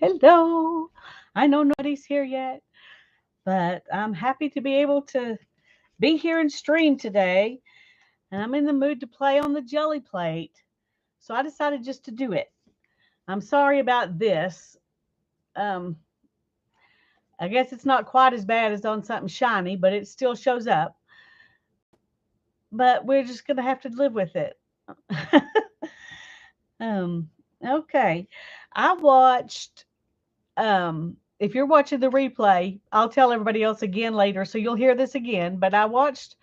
Hello. I know nobody's here yet, but I'm happy to be able to be here and stream today. And I'm in the mood to play on the jelly plate. So I decided just to do it. I'm sorry about this. Um, I guess it's not quite as bad as on something shiny, but it still shows up. But we're just going to have to live with it. um, okay. I watched if you're watching the replay, I'll tell everybody else again later, so you'll hear this again. But I watched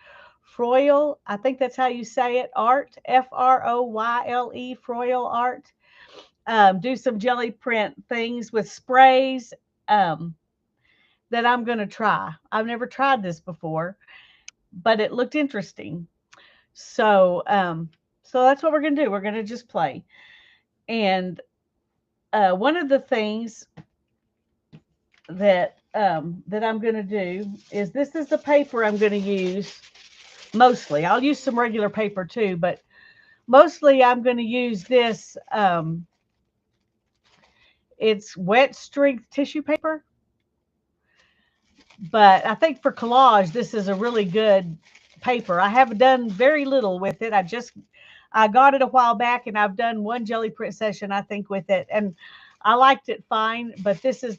Froyle, I think that's how you say it, art, Froyle, Froyle art, do some jelly print things with sprays that I'm going to try. I've never tried this before, but it looked interesting. So, so that's what we're going to do. We're going to just play. And one of the things that I'm going to do is this is the paper I'm going to use mostly. I'll use some regular paper too, but mostly I'm going to use this. It's wet strength tissue paper, but I think for collage this is a really good paper. I have done very little with it. I got it a while back and I've done one jelly print session I think with it, and I liked it fine. But this is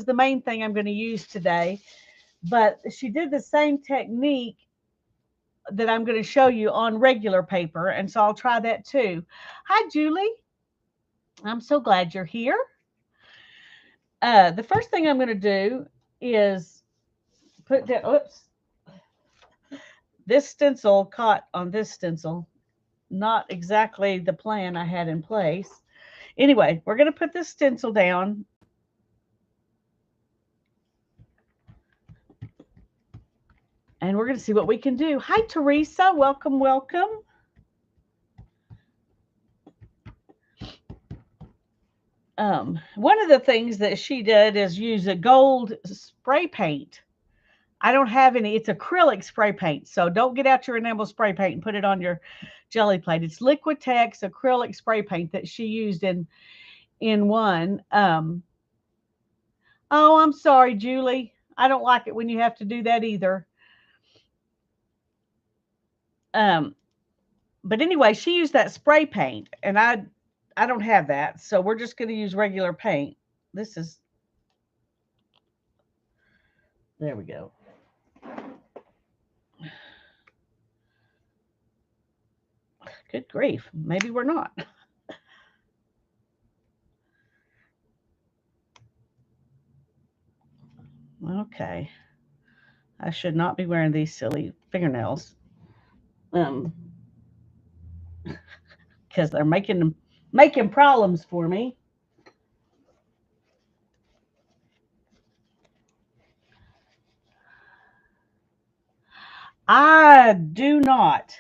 the main thing I'm going to use today. But she did the same technique that I'm going to show you on regular paper, and so I'll try that too. Hi, Julie. I'm so glad you're here. The first thing I'm going to do is put down, oops, this stencil caught on this stencil. Not exactly the plan I had in place. Anyway, we're going to put this stencil down. And we're going to see what we can do. Hi, Teresa. Welcome, welcome. One of the things that she did is use a gold spray paint. I don't have any. It's acrylic spray paint. So don't get out your enamel spray paint and put it on your jelly plate. It's Liquitex acrylic spray paint that she used in one. Oh, I'm sorry, Julie. I don't like it when you have to do that either. Um, but anyway, she used that spray paint, and I don't have that, so we're just going to use regular paint. This is there we go. Good grief, maybe we're not. Okay, I should not be wearing these silly fingernails, because they're making problems for me. I do not.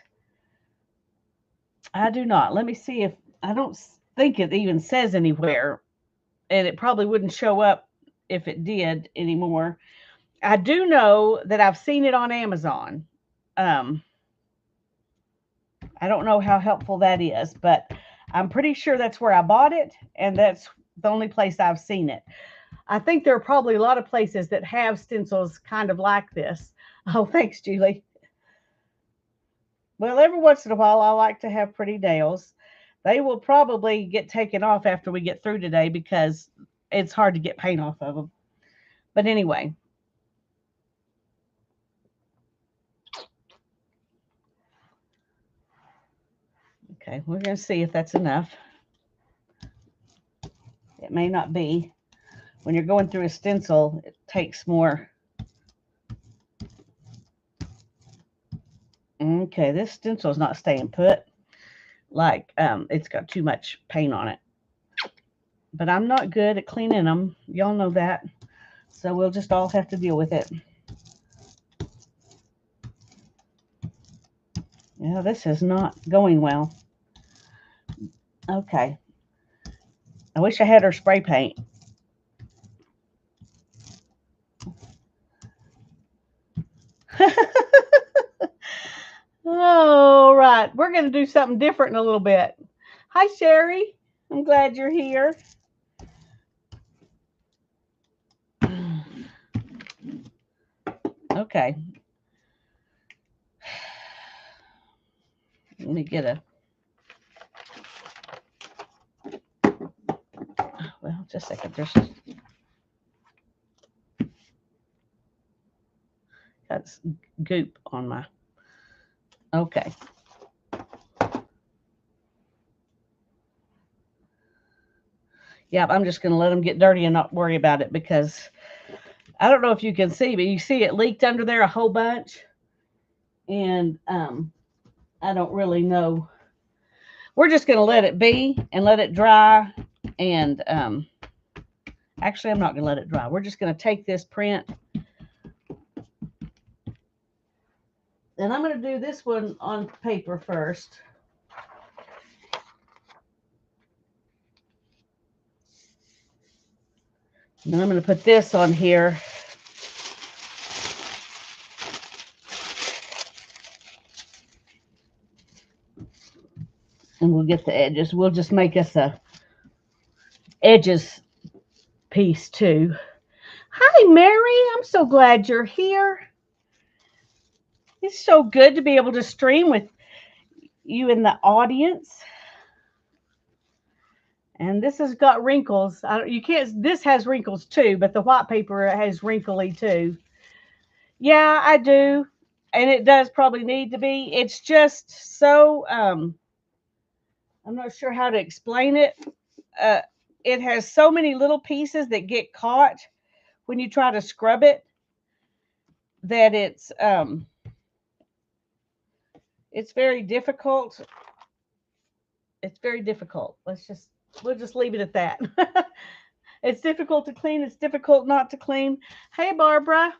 I do not. Let me see if I don't think it even says anywhere, and it probably wouldn't show up if it did anymore. I do know that I've seen it on Amazon. Um, I don't know how helpful that is, but I'm pretty sure that's where I bought it, and that's the only place I've seen it. I think there are probably a lot of places that have stencils kind of like this. Oh, thanks, Julie. Well, every once in a while, I like to have pretty nails. They will probably get taken off after we get through today because it's hard to get paint off of them. But anyway, okay, we're going to see if that's enough. It may not be. When you're going through a stencil, it takes more. Okay, this stencil is not staying put. Like, it's got too much paint on it. But I'm not good at cleaning them. Y'all know that. So we'll just all have to deal with it. Yeah, this is not going well. Okay. I wish I had her spray paint. All right. We're going to do something different in a little bit. Hi, Sherry. I'm glad you're here. Okay. Let me get a, well, just a second. There's got goop on my, okay. Yeah, I'm just going to let them get dirty and not worry about it because I don't know if you can see, but you see it leaked under there a whole bunch. And I don't really know. We're just going to let it be and let it dry. And actually, I'm not going to let it dry. We're just going to take this print. And I'm going to do this one on paper first. And then I'm going to put this on here. And we'll get the edges. We'll just make us a edges piece too. Hi, Mary. I'm so glad you're here. It's so good to be able to stream with you in the audience. And this has got wrinkles. You can't. This has wrinkles too, but the white paper has wrinkly too. Yeah, I do, and it does probably need to be. It's just so. I'm not sure how to explain it. Uh, it has so many little pieces that get caught when you try to scrub it that it's very difficult. It's very difficult. We'll just leave it at that. It's difficult to clean. It's difficult not to clean. Hey, Barbara.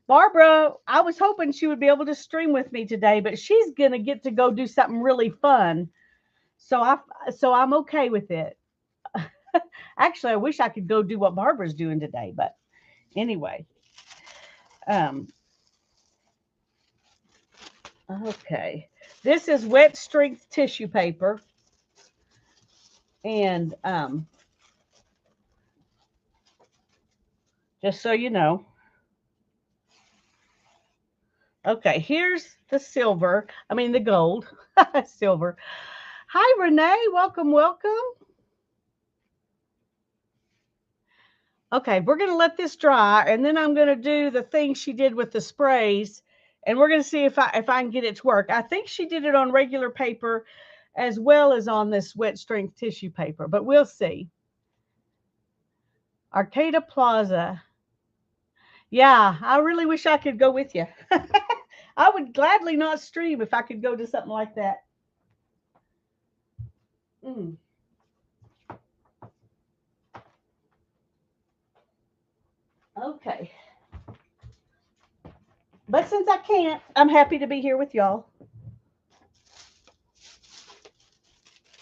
Barbara, I was hoping she would be able to stream with me today, but she's gonna get to go do something really fun. So I'm okay with it. Actually, I wish I could go do what Barbara's doing today, but anyway. Um, okay. This is wet strength tissue paper. And just so you know. Okay, here's the silver. I mean the gold. Silver. Hi, Renee. Welcome, welcome. Okay, we're going to let this dry, and then I'm going to do the thing she did with the sprays, and we're going to see if I can get it to work. I think she did it on regular paper as well as on this wet strength tissue paper, but we'll see. Arcata Plaza. Yeah, I really wish I could go with you. I would gladly not stream if I could go to something like that. Mm. Okay. But since I can't, I'm happy to be here with y'all.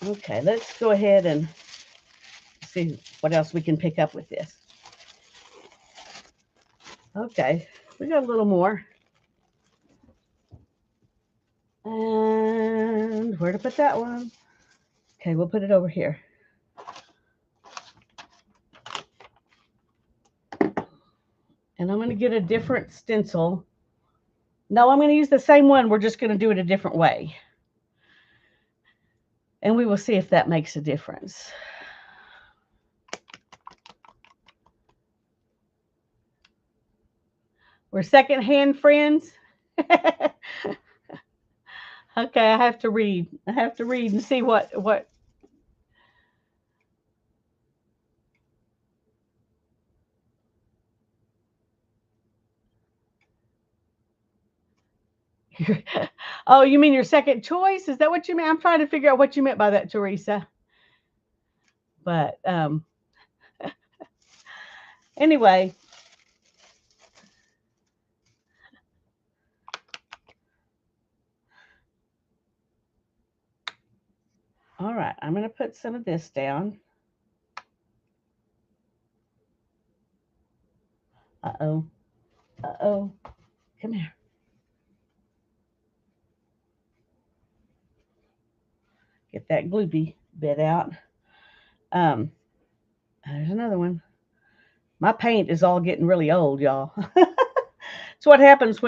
Okay, let's go ahead and see what else we can pick up with this. Okay, we got a little more. And where to put that one? Okay, we'll put it over here. And I'm going to get a different stencil. No, I'm going to use the same one. We're just going to do it a different way. And we will see if that makes a difference. We're secondhand friends. Okay, I have to read. I have to read and see what. Oh, you mean your second choice? Is that what you mean? I'm trying to figure out what you meant by that, Teresa. But anyway. All right, I'm going to put some of this down. Uh-oh. Uh-oh. Come here. Get that gloopy bit out. There's another one. My paint is all getting really old, y'all. It's what happens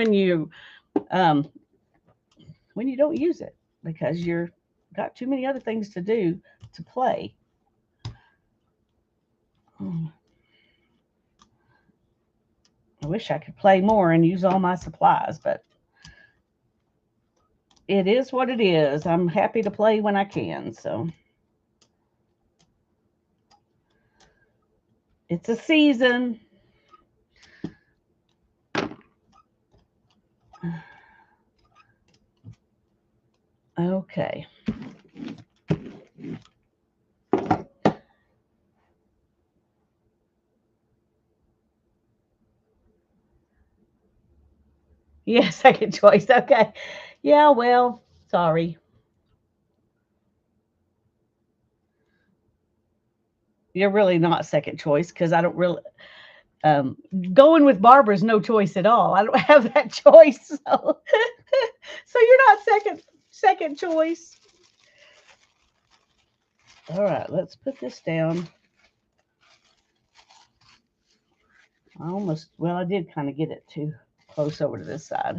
um, when you don't use it because you're got too many other things to do to play. Hmm. I wish I could play more and use all my supplies, but it is what it is. I'm happy to play when I can, so it's a season. Okay. Yeah, second choice. Okay. Yeah, well, sorry. You're really not second choice because I don't really um going with Barbara's no choice at all. I don't have that choice. So so you're not second choice. All right, let's put this down. I did kind of get it too close over to this side.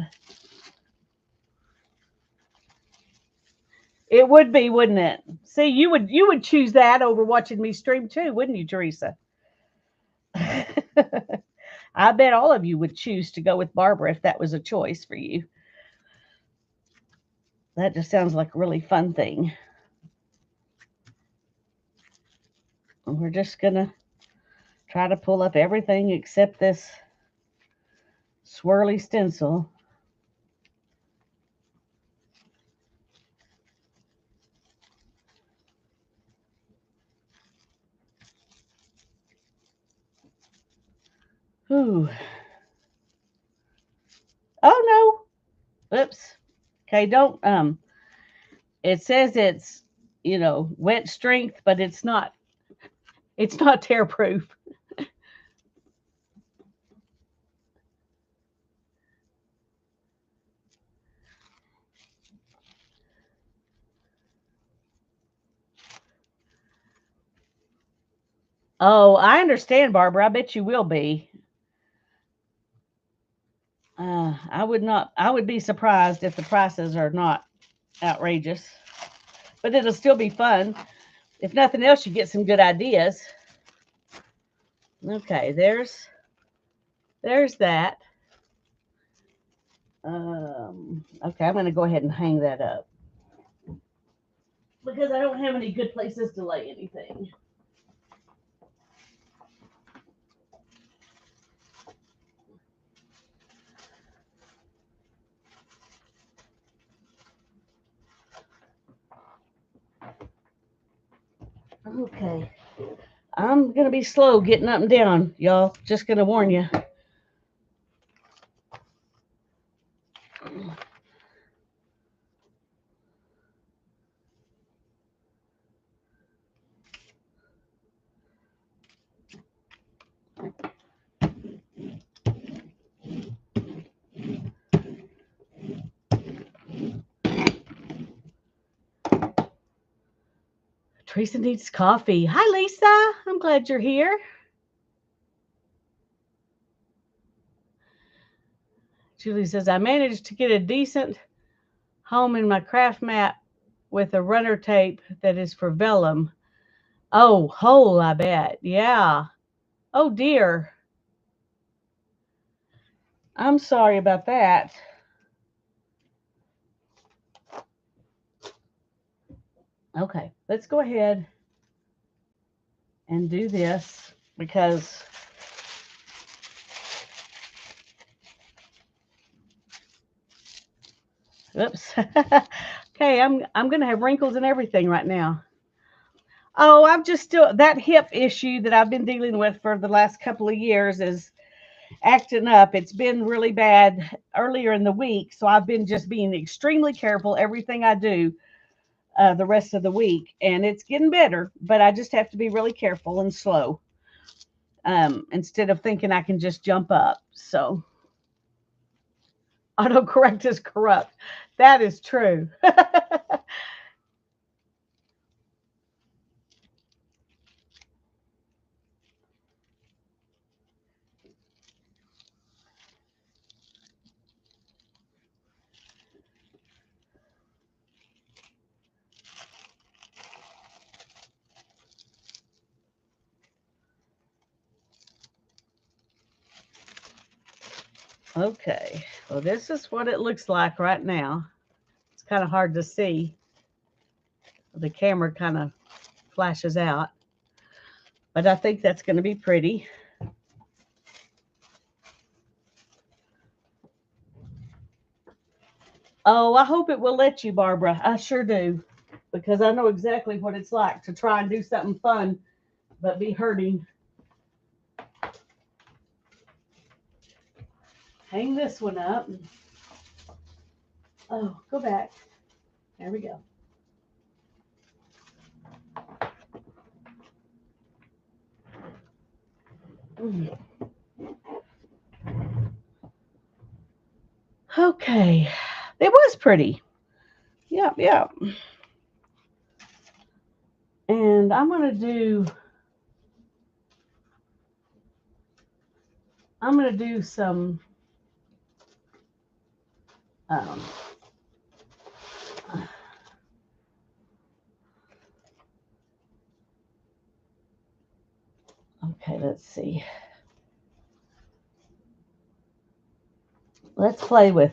It would be, wouldn't it? See, you would choose that over watching me stream too, wouldn't you, Teresa? I bet all of you would choose to go with Barbara if that was a choice for you. That just sounds like a really fun thing. And we're just gonna try to pull up everything except this swirly stencil. Ooh. Oh no. Oops. Okay, don't it says it's, wet strength, but it's not tear proof. Oh, I understand, Barbara. I bet you will be. I would not. I would be surprised if the prices are not outrageous, but it'll still be fun. If nothing else, you get some good ideas. Okay, there's that. Okay, I'm going to go ahead and hang that up because I don't have any good places to lay anything. Okay, I'm going to be slow getting up and down, y'all. Just going to warn you. Teresa needs coffee. Hi, Lisa. I'm glad you're here. Julie says, I managed to get a decent home in my craft mat with a runner tape that is for vellum. Oh, hole, I bet. Yeah. Oh, dear. I'm sorry about that. Okay, let's go ahead and do this because oops. Okay, I'm gonna have wrinkles and everything right now. Oh, I'm just still that hip issue that I've been dealing with for the last couple of years is acting up. It's been really bad earlier in the week, so I've been just being extremely careful everything I do the rest of the week, and it's getting better. But I just have to be really careful and slow instead of thinking I can just jump up. So autocorrect is corrupt. That is true. Okay, well, this is what it looks like right now. It's kind of hard to see. The camera kind of flashes out, but I think that's going to be pretty. Oh, I hope it will let you, Barbara. I sure do, because I know exactly what it's like to try and do something fun, but be hurting. Hang this one up. Oh, go back. There we go. Mm. Okay, it was pretty. Yep, yep. And I'm gonna do some um, okay, let's see. Let's play with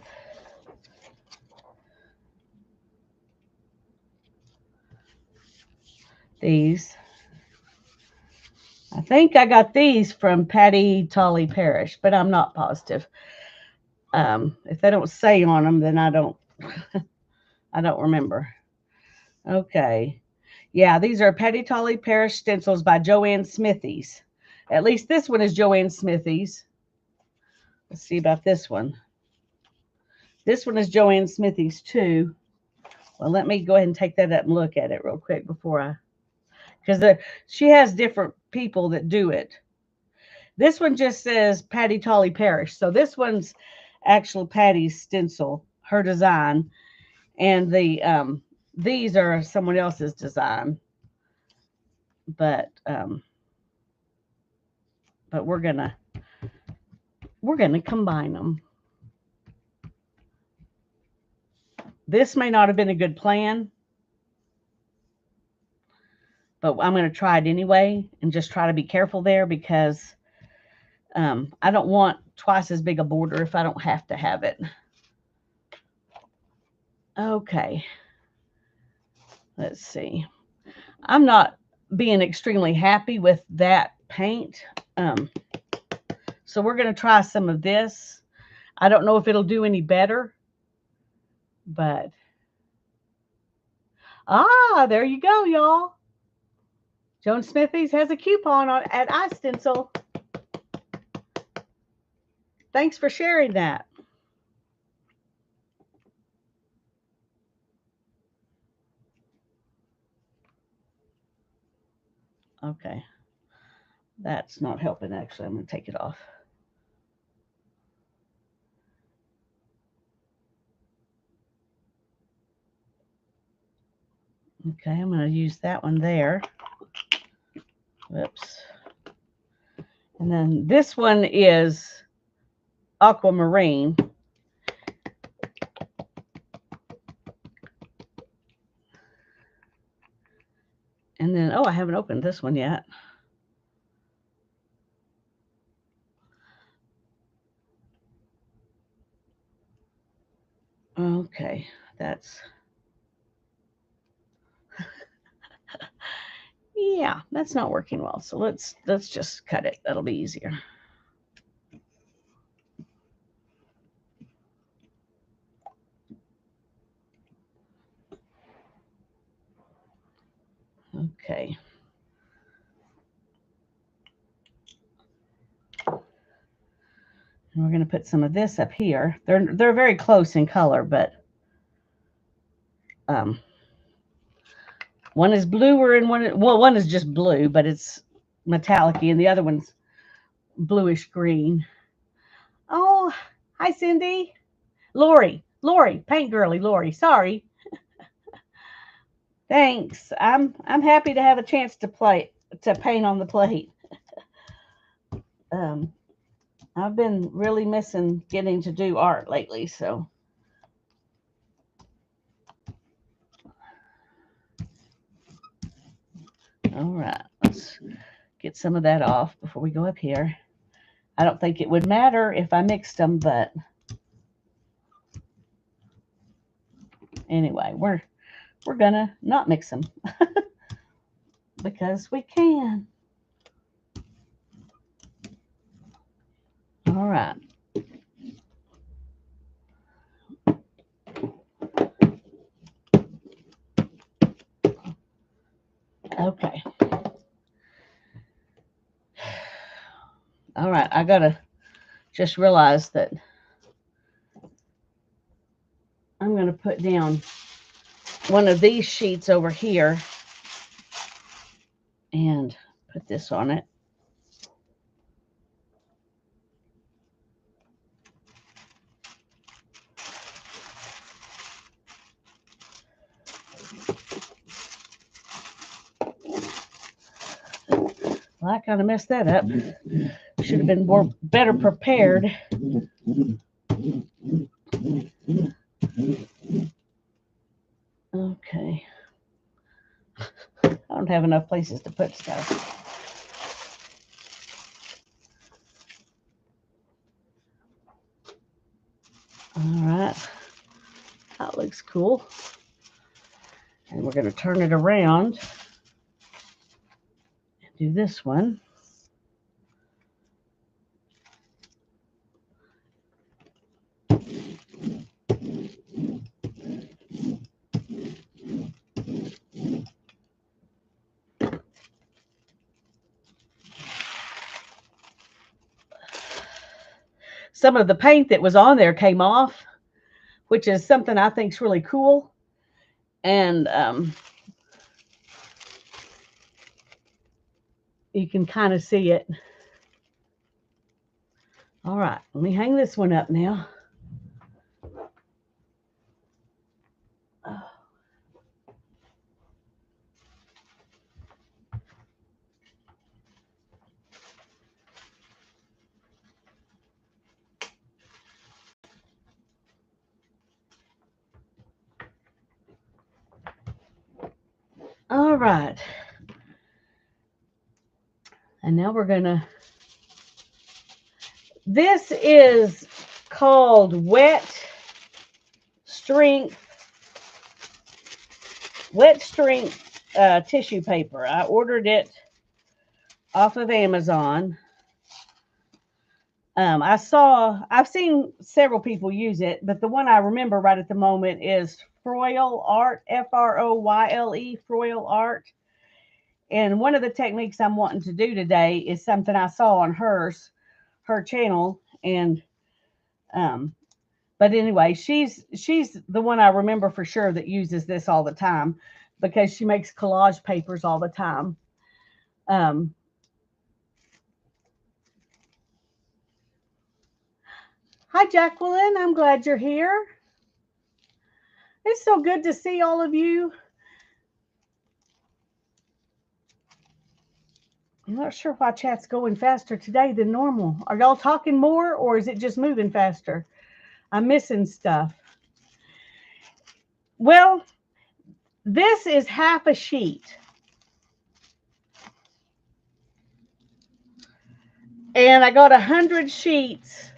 these. I think I got these from Patty Tolley Parish, but I'm not positive. If they don't say on them, then I don't I don't remember. Okay. Yeah, these are Patty Tolley Parish stencils by Joanne Smithies. At least this one is Joanne Smithies. Let's see about this one. This one is Joanne Smithies too. Well, let me go ahead and take that up and look at it real quick before because she has different people that do it. This one just says Patty Tolley Parish. So this one's actual Patty's stencil, her design, and these are someone else's design. But but we're gonna combine them. This may not have been a good plan, but I'm gonna try it anyway and just try to be careful there because I don't want twice as big a border if I don't have to have it. Okay, let's see. I'm not being extremely happy with that paint. Um, so we're going to try some of this. I don't know if it'll do any better, but there you go, y'all. Joan Smithies has a coupon at iStencil. Thanks for sharing that. Okay, that's not helping actually. I'm going to take it off. Okay, I'm going to use that one there. Whoops. And then this one is aquamarine. And then, I haven't opened this one yet. Okay, that's yeah, that's not working well. So let's just cut it. That'll be easier. Okay. And we're going to put some of this up here. They're very close in color, but um, one is bluer and one is just blue, but it's metallic-y, and the other one's bluish green. Oh, hi Cindy, Lori, paint girly, Lori. Sorry. Thanks. I'm happy to have a chance to paint on the plate. Um, I've been really missing getting to do art lately, so. All right, let's get some of that off before we go up here. I don't think it would matter if I mixed them, but anyway, we're gonna not mix them because we can. All right. Okay. All right. I gotta just realize that I'm gonna put down one of these sheets over here and put this on it. Well, I kind of messed that up. Should have been better prepared. Okay. I don't have enough places to put stuff. All right. That looks cool. And we're going to turn it around and do this one. Some of the paint that was on there came off, which is something I think is really cool. And you can kind of see it. All right, let me hang this one up now. All right. And now we're going to, this is called wet strength tissue paper. I ordered it off of Amazon. I've seen several people use it, but the one I remember right at the moment is Froyle Art, Froyle, Froyle Art. And one of the techniques I'm wanting to do today is something I saw on her channel. And, but anyway, she's the one I remember for sure that uses this all the time because she makes collage papers all the time. Hi, Jacqueline. I'm glad you're here. It's so good to see all of you. I'm not sure why chat's going faster today than normal. Are y'all talking more or is it just moving faster? I'm missing stuff. Well, this is half a sheet. And I got 100 sheets.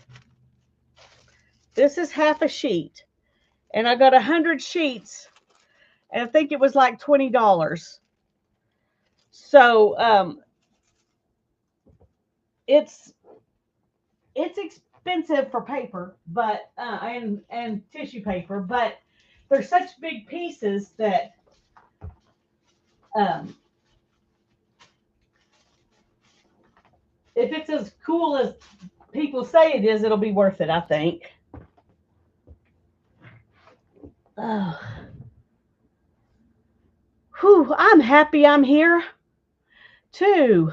This is half a sheet. And I got 100 sheets. And I think it was like $20. So it's expensive for paper, but and tissue paper, but they're such big pieces that if it's as cool as people say it is, it'll be worth it, I think. Oh. Whew, I'm happy I'm here too.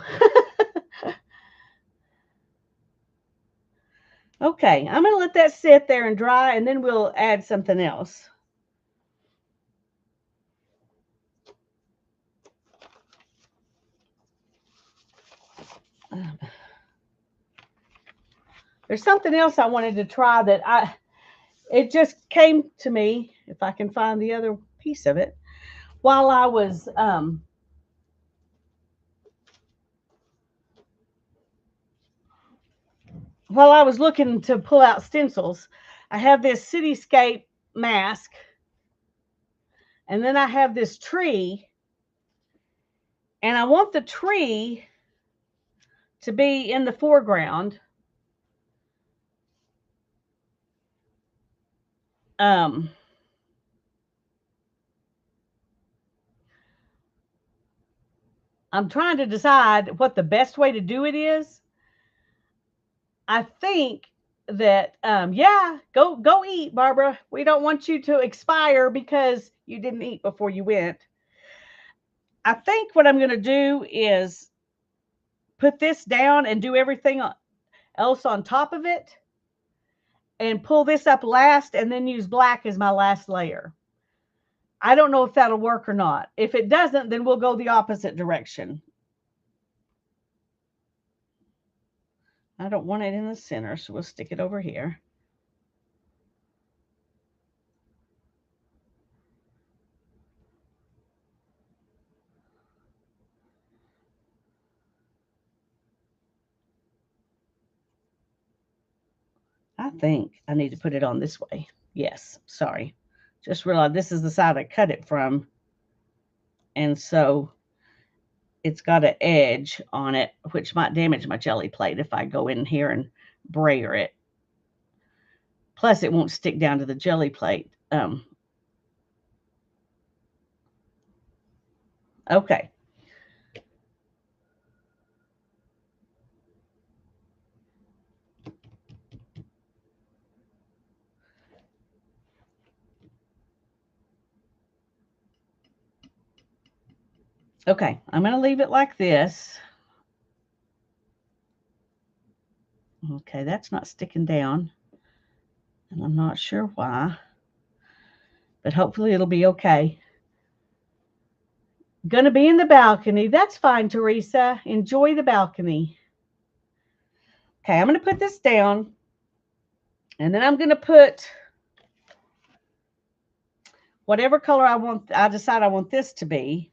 Okay, I'm going to let that sit there and dry, and then we'll add something else. There's something else I wanted to try that it just came to me, if I can find the other piece of it, while I was while I was looking to pull out stencils, I have this cityscape mask, and then I have this tree, and I want the tree to be in the foreground. Um, I'm trying to decide what the best way to do it is. I think that yeah, go eat, Barbara. We don't want you to expire because you didn't eat before you went. I think what I'm going to do is put this down and do everything else on top of it and pull this up last and then use black as my last layer. I don't know if that'll work or not. If it doesn't, then we'll go the opposite direction. I don't want it in the center, so we'll stick it over here. I think I need to put it on this way. Yes, sorry. Just realized this is the side I cut it from. And so it's got an edge on it, which might damage my jelly plate if I go in here and brayer it. Plus, it won't stick down to the jelly plate. Okay. Okay, I'm going to leave it like this. Okay, that's not sticking down. And I'm not sure why. But hopefully it'll be okay. Gonna be in the balcony. That's fine, Teresa. Enjoy the balcony. Okay, I'm gonna put this down. And then I'm gonna put whatever color I decide I want this to be.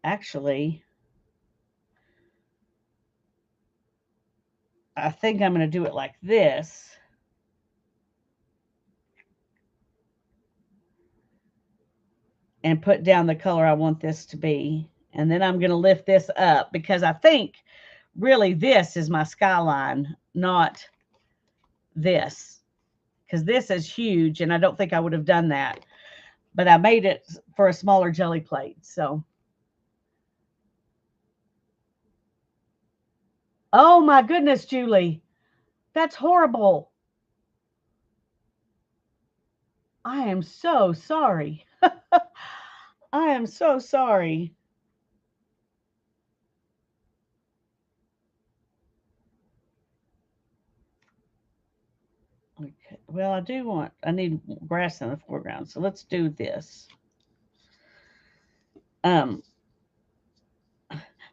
Actually, I think I'm gonna do it like this. And put down the color I want this to be. And then I'm going to lift this up because I think really this is my skyline, not this. Because this is huge and I don't think I would have done that. But I made it for a smaller jelly plate. So, oh my goodness, Julie. That's horrible. I am so sorry. I am so sorry. Okay. Well, I need grass in the foreground. So let's do this. Um,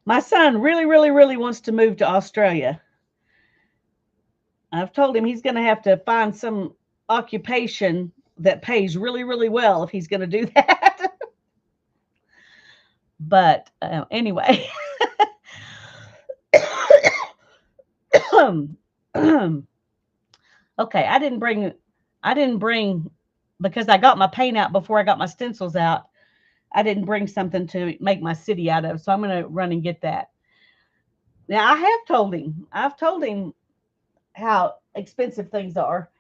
my son really, really, really wants to move to Australia. I've told him he's going to have to find some occupation that pays really, really well if he's going to do that. But anyway, okay, I didn't bring because I got my paint out before I got my stencils out. I didn't bring something to make my city out of, so I'm going to run and get that. Now I have told him. I've told him how expensive things are.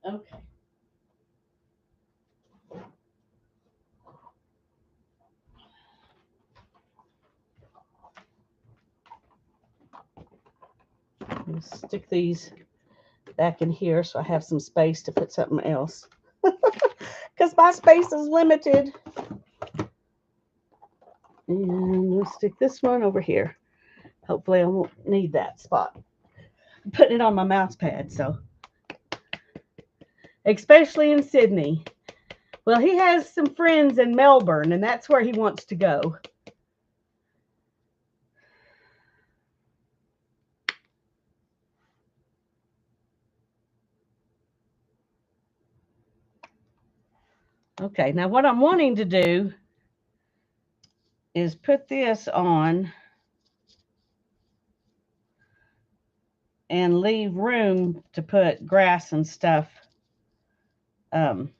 Okay. Let's stick these back in here so I have some space to put something else. Because my space is limited. And we'll stick this one over here. Hopefully I won't need that spot. putting it on my mouse pad. So, especially in Sydney. Well, he has some friends in Melbourne, and that's where he wants to go. Okay, now what I'm wanting to do is put this on and leave room to put grass and stuff um,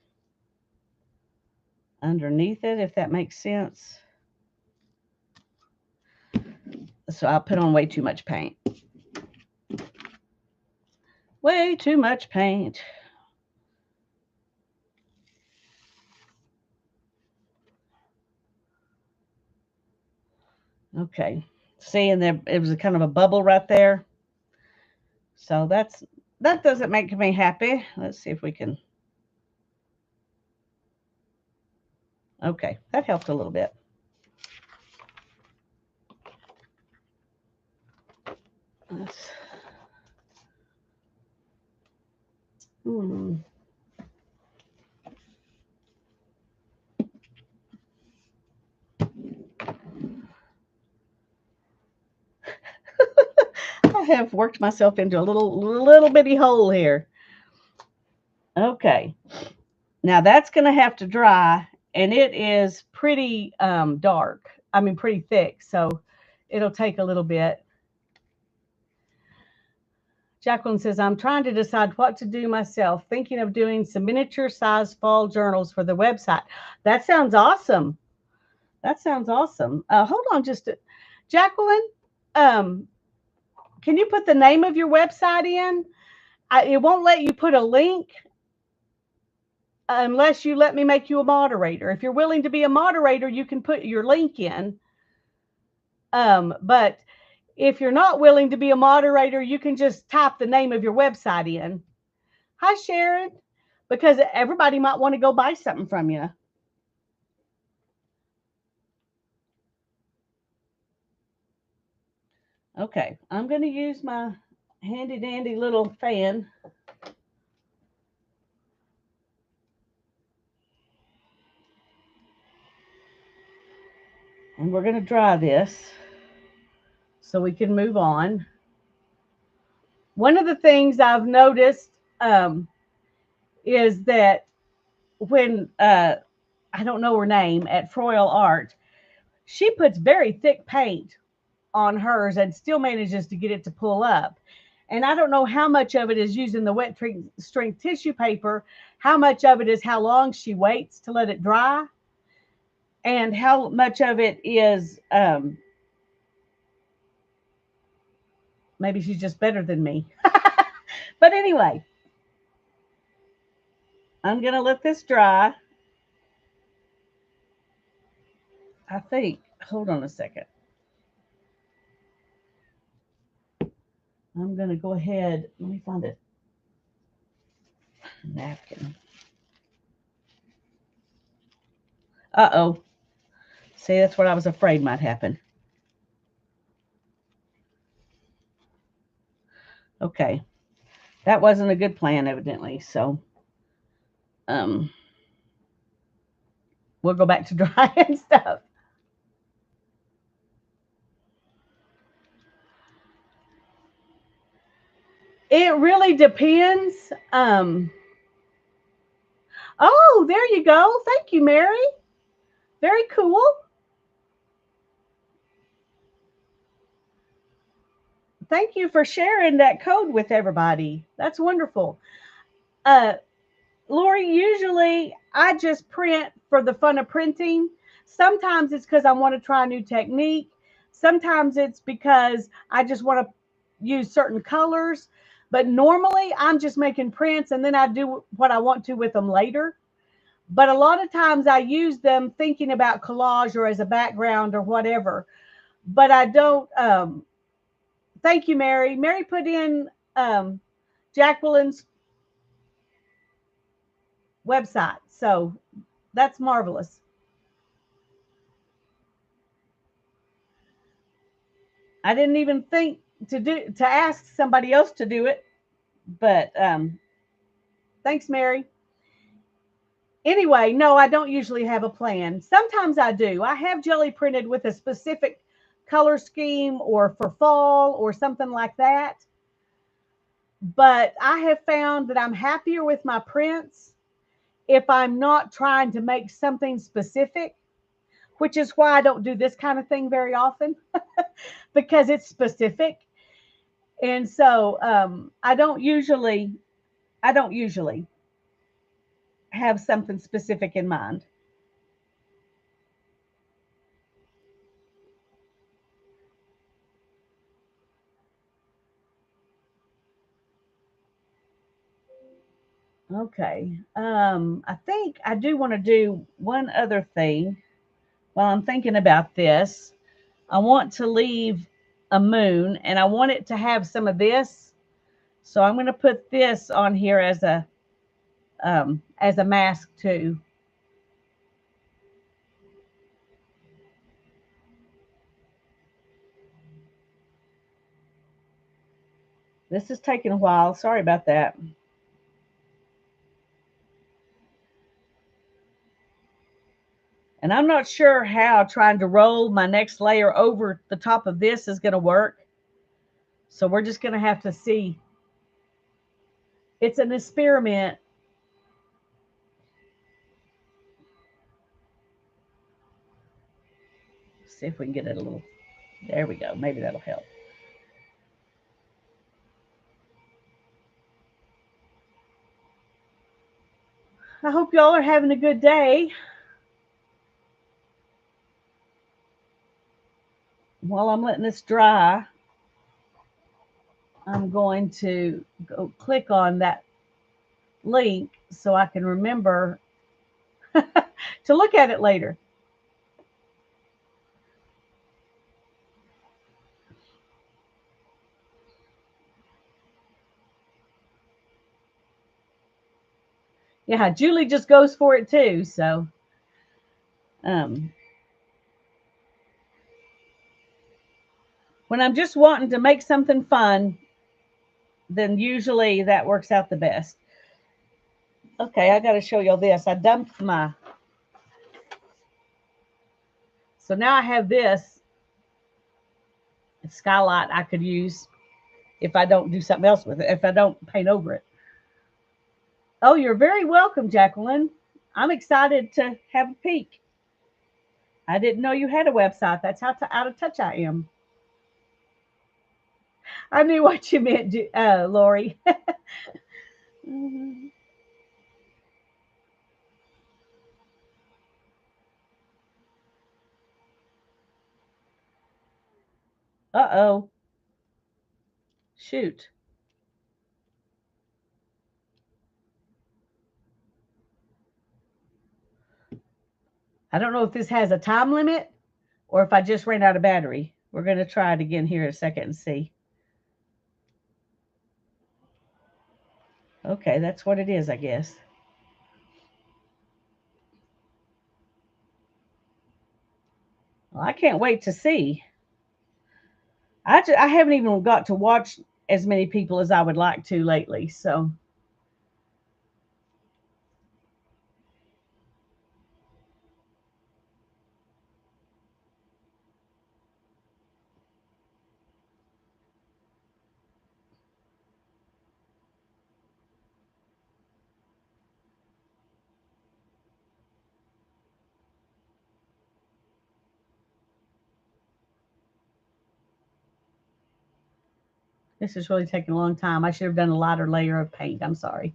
underneath it, if that makes sense. So I'll put on way too much paint. Way too much paint. Okay. See, and there it was a kind of a bubble right there. So that doesn't make me happy. Let's see if we can. Okay, that helped a little bit. Let's, hmm. I have worked myself into a little bitty hole here. Okay. Now that's going to have to dry, and it is pretty dark. I mean, pretty thick. So it'll take a little bit. Jacqueline says, I'm trying to decide what to do myself, thinking of doing some miniature size fall journals for the website. That sounds awesome. That sounds awesome. Hold on Jacqueline, um, can you put the name of your website in? It won't let you put a link unless you let me make you a moderator. If you're willing to be a moderator, you can put your link in. But if you're not willing to be a moderator, you can just type the name of your website in. Hi, Sharon, because everybody might want to go buy something from you. Okay, I'm going to use my handy dandy little fan. And we're going to dry this so we can move on. One of the things I've noticed is that when I don't know her name at Froyle Art, she puts very thick paint on hers and still manages to get it to pull up. And I don't know how much of it is using the wet strength tissue paper, how much of it is how long she waits to let it dry, and how much of it is maybe she's just better than me. But anyway, I'm going to let this dry. I think, hold on a second. I'm going to go ahead. Let me find a napkin. Uh-oh. See, that's what I was afraid might happen. Okay. That wasn't a good plan, evidently. So, um, we'll go back to drying stuff. It really depends. Oh, there you go. Thank you, Mary. Very cool. Thank you for sharing that code with everybody. That's wonderful. Uh, Lori, usually I just print for the fun of printing. Sometimes it's because I want to try a new technique. Sometimes it's because I just want to use certain colors. But normally I'm just making prints and then I do what I want to with them later. But a lot of times I use them thinking about collage or as a background or whatever. But I don't. Thank you, Mary. Mary put in Jacqueline's website. So that's marvelous. I didn't even think to ask somebody else to do it. But thanks, Mary. Anyway, no, I don't usually have a plan. Sometimes I do. I have jelly printed with a specific color scheme or for fall or something like that. But I have found that I'm happier with my prints if I'm not trying to make something specific, which is why I don't do this kind of thing very often because it's specific. And so I don't usually have something specific in mind. Okay. I think I do want to do one other thing while I'm thinking about this. I want to leave a moon and I want it to have some of this. So I'm going to put this on here as a mask too. This is taking a while. Sorry about that. And I'm not sure how trying to roll my next layer over the top of this is going to work. So we're just going to have to see. It's an experiment. See if we can get it a little. There we go. Maybe that'll help. I hope y'all are having a good day. While I'm letting this dry, I'm going to go click on that link so I can remember to look at it later. Yeah, Julie just goes for it too. So, um, when I'm just wanting to make something fun, then usually that works out the best. Okay, I got to show y'all this. I dumped my, so now I have this skylight I could use if I don't do something else with it, if I don't paint over it. Oh, you're very welcome, Jacqueline. I'm excited to have a peek. I didn't know you had a website. That's how out of touch I am. I knew what you meant, Lori. Uh-oh. Shoot. I don't know if this has a time limit or if I just ran out of battery. We're going to try it again here in a second and see. Okay, that's what it is, I guess. Well, I can't wait to see. I haven't even got to watch as many people as I would like to lately. So this is really taking a long time. I should have done a lighter layer of paint. I'm sorry.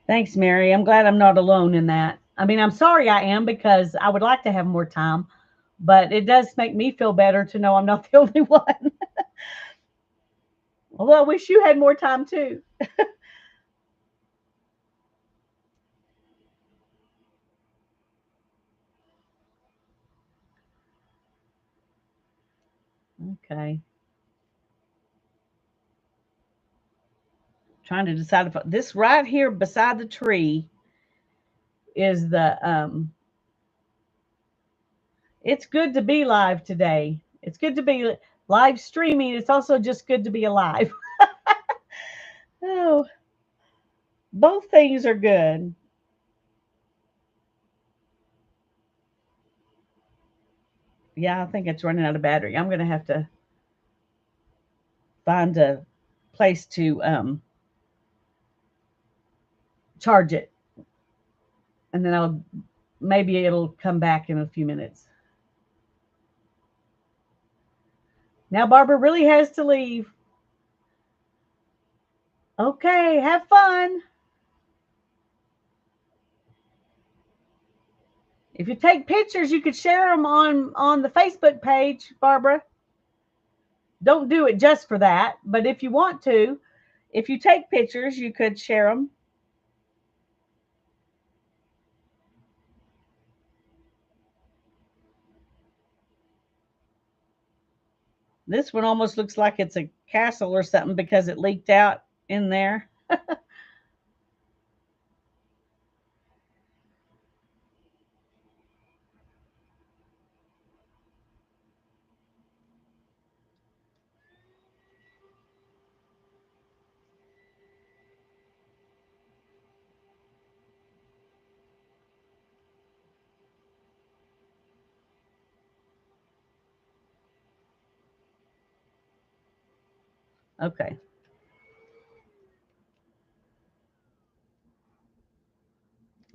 Thanks, Mary. I'm glad I'm not alone in that. I mean, I'm sorry I am because I would like to have more time, but it does make me feel better to know I'm not the only one. Although I wish you had more time too. Okay. Trying to decide if this right here beside the tree is it's good to be live today. It's good to be live streaming. It's also just good to be alive. Oh, both things are good. Yeah, I think it's running out of battery. I'm going to have to find a place to charge it, and then I'll maybe it'll come back in a few minutes. Now Barbara really has to leave. Okay, have fun. If you take pictures, you could share them on the Facebook page, Barbara. Don't do it just for that, but if you want to, if you take pictures, you could share them. This one almost looks like it's a castle or something because it leaked out in there. Okay.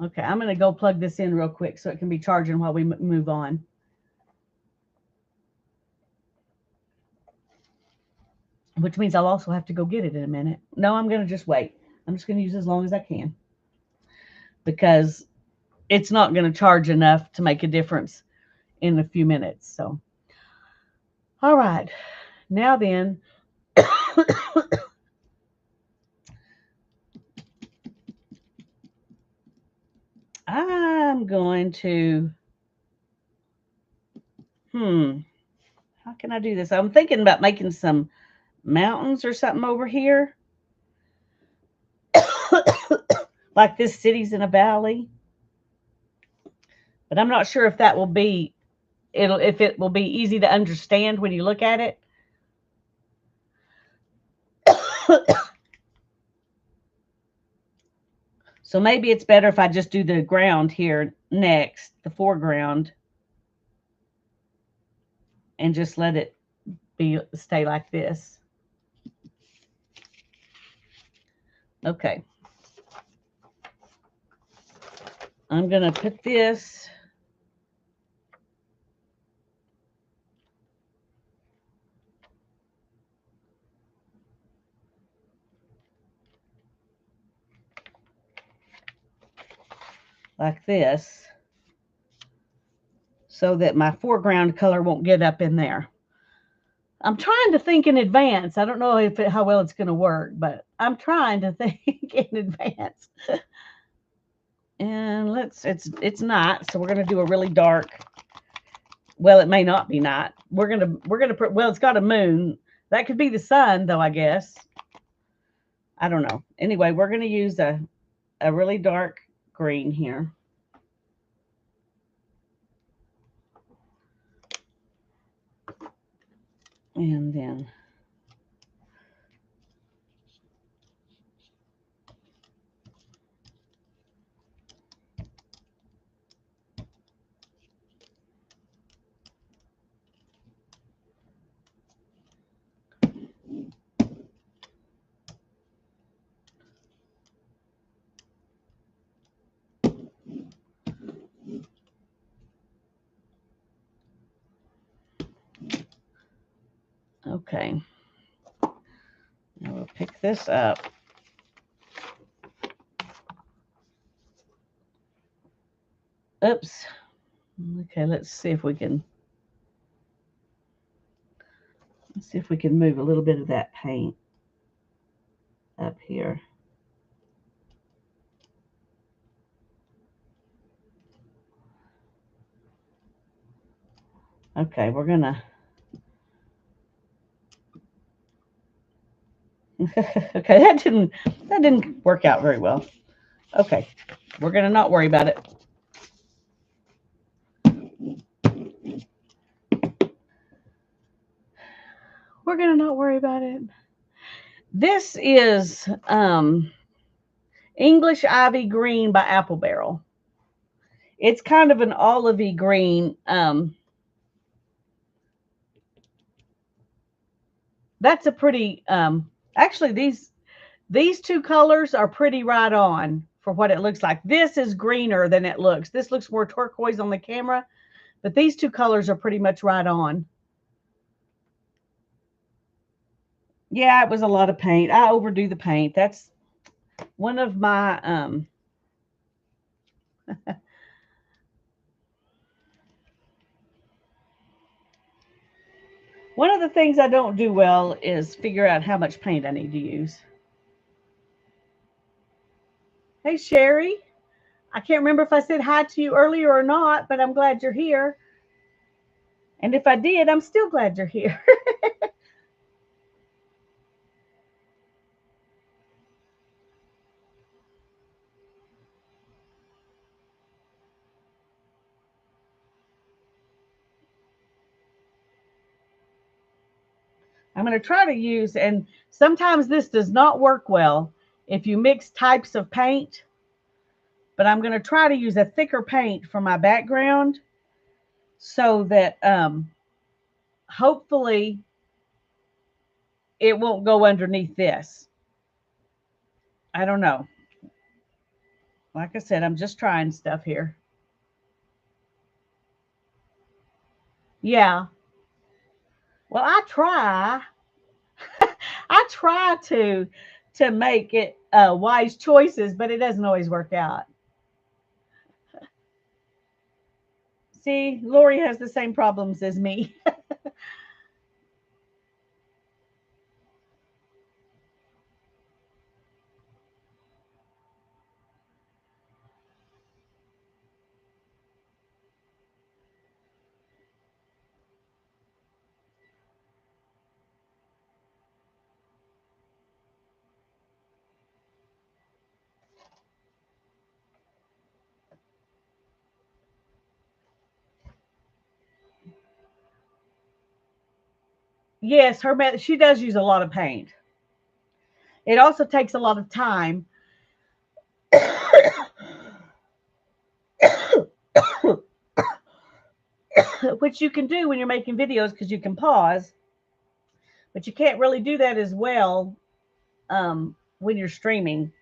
Okay, I'm going to go plug this in real quick so it can be charging while we move on. Which means I'll also have to go get it in a minute. No, I'm going to just wait. I'm just going to use as long as I can because it's not going to charge enough to make a difference in a few minutes. So, all right. Now then, I'm going to, how can I do this? I'm thinking about making some mountains or something over here. Like this city's in a valley. But I'm not sure if that will be if it will be easy to understand when you look at it. So maybe it's better if I just do the ground here next, the foreground, and just let it stay like this. Okay. I'm going to put this like this so that my foreground color won't get up in there. I'm trying to think in advance. I don't know how well it's going to work, but I'm trying to think in advance. And it's not, so we're going to do a really dark. Well, it may not be night. We're gonna put. Well, it's got a moon. That could be the sun, though. I guess. I don't know. Anyway, we're gonna use a really dark green here. And then okay. Now we'll pick this up. Oops. Okay, let's see if we can move a little bit of that paint up here. Okay, we're gonna. Okay, that didn't work out very well. Okay, we're gonna not worry about it. We're going to not worry about it. This is English Ivy Green by Apple Barrel. It's kind of an olivey green. That's a pretty actually these two colors are pretty right on for what it looks like. This is greener than it looks. This looks more turquoise on the camera, but these two colors are pretty much right on. Yeah, it was a lot of paint. I overdo the paint. That's one of my one of the things I don't do well is figure out how much paint I need to use. Hey Sherry, I can't remember if I said hi to you earlier or not, but I'm glad you're here. And if I did, I'm still glad you're here. I'm going to try to use, and sometimes this does not work well if you mix types of paint, but I'm going to try to use a thicker paint for my background so that hopefully it won't go underneath this. I don't know. Like I said, I'm just trying stuff here. Yeah. Well, I try to make it wise choices, but it doesn't always work out. See, Lori has the same problems as me. Yes, she does use a lot of paint. It also takes a lot of time, which you can do when you're making videos because you can pause, but you can't really do that as well when you're streaming.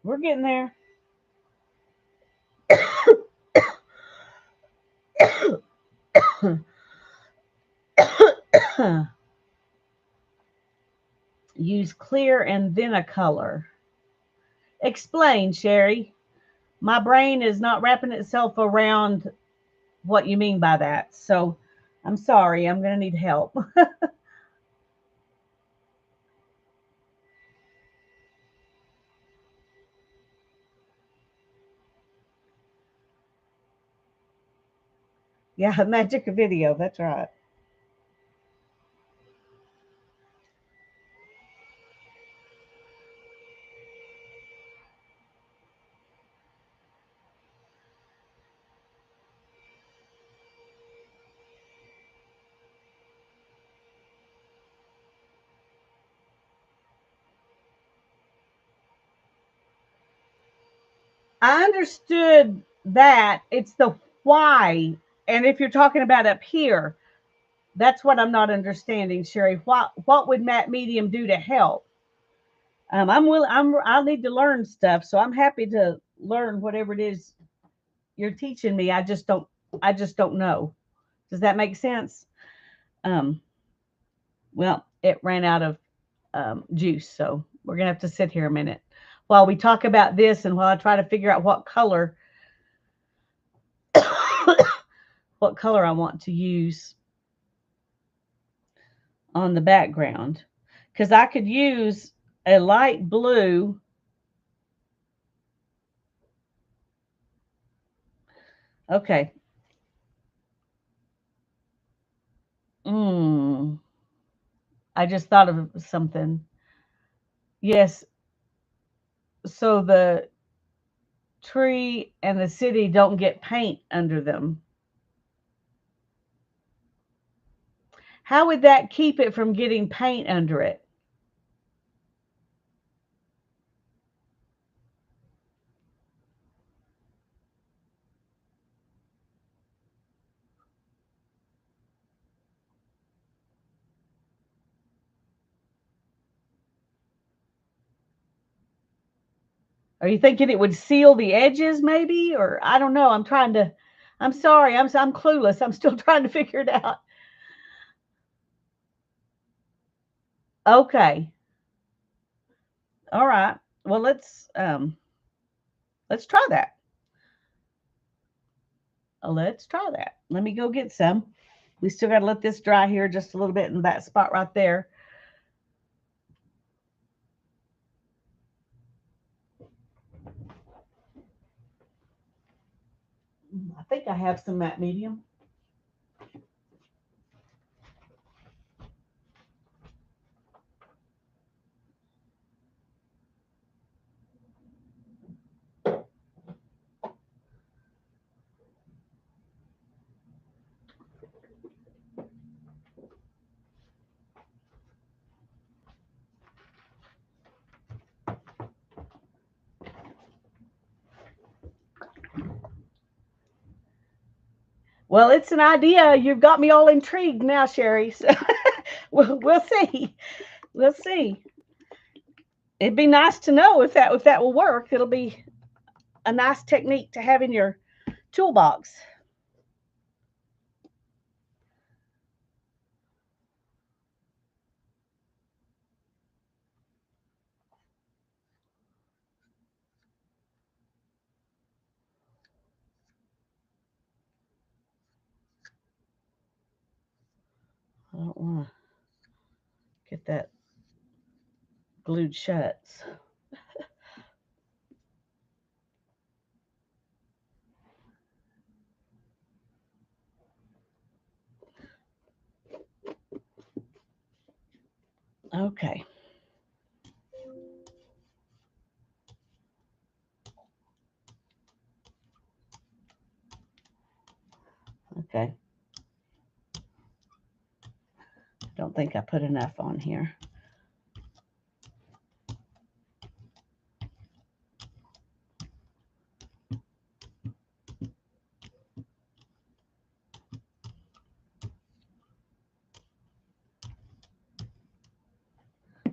We're getting there. Use clear and then a color. Explain, Sherry. My brain is not wrapping itself around what you mean by that. So I'm sorry. I'm going to need help. Yeah, magic video. That's right. I understood that. It's the why. And if you're talking about up here, that's what I'm not understanding, Sherry. What would Matt Medium do to help? I'm willing. I'll need to learn stuff, so I'm happy to learn whatever it is you're teaching me. I just don't know. Does that make sense? Um, well, it ran out of juice, so we're gonna have to sit here a minute while we talk about this and while I try to figure out what color what color I want to use on the background because I could use a light blue. Okay. Mm. I just thought of something. Yes, so the tree and the city don't get paint under them. How would that keep it from getting paint under it? Are you thinking it would seal the edges, maybe? Or I don't know. I'm trying to. I'm sorry. I'm clueless. I'm still trying to figure it out. Okay. All right. Well, let's try that. Let's try that. Let me go get some. We still got to let this dry here just a little bit in that spot right there. I think I have some matte medium. Well, it's an idea. You've got me all intrigued now, Sherry. So we'll see. We'll see. It'd be nice to know if that will work. It'll be a nice technique to have in your toolbox. I don't want to get that glued shut. Okay. Okay. Don't think I put enough on here.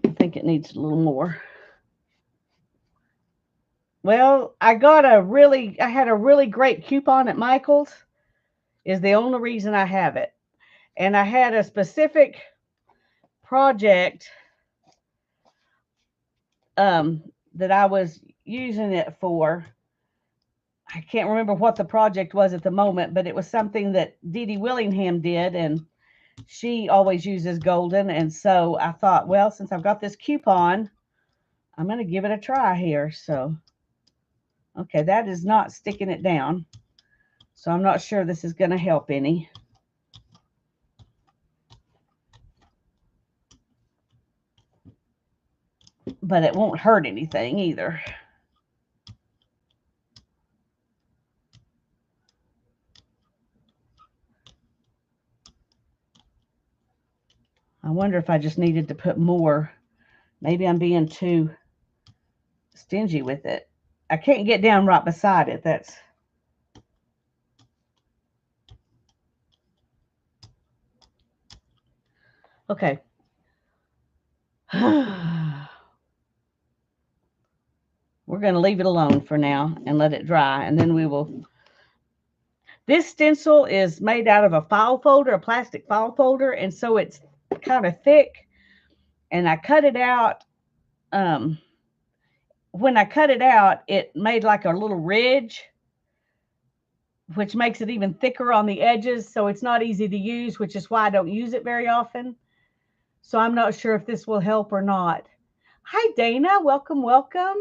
I think it needs a little more. Well, I had a really great coupon at Michael's, is the only reason I have it. And I had a specific project that I was using it for. I can't remember what the project was at the moment, but it was something that Dee Dee Willingham did, and she always uses golden. And so I thought, well, since I've got this coupon, I'm going to give it a try here. So, okay, that is not sticking it down. So I'm not sure this is going to help any. But it won't hurt anything either. I wonder if I just needed to put more. Maybe I'm being too stingy with it. I can't get down right beside it. That's okay. We're going to leave it alone for now and let it dry, and then we will. This stencil is made out of a file folder, a plastic file folder, and so it's kind of thick. And I cut it out. Um, when I cut it out, it made like a little ridge, which makes it even thicker on the edges. So it's not easy to use, which is why I don't use it very often. So I'm not sure if this will help or not. Hi, Dana. Welcome, welcome.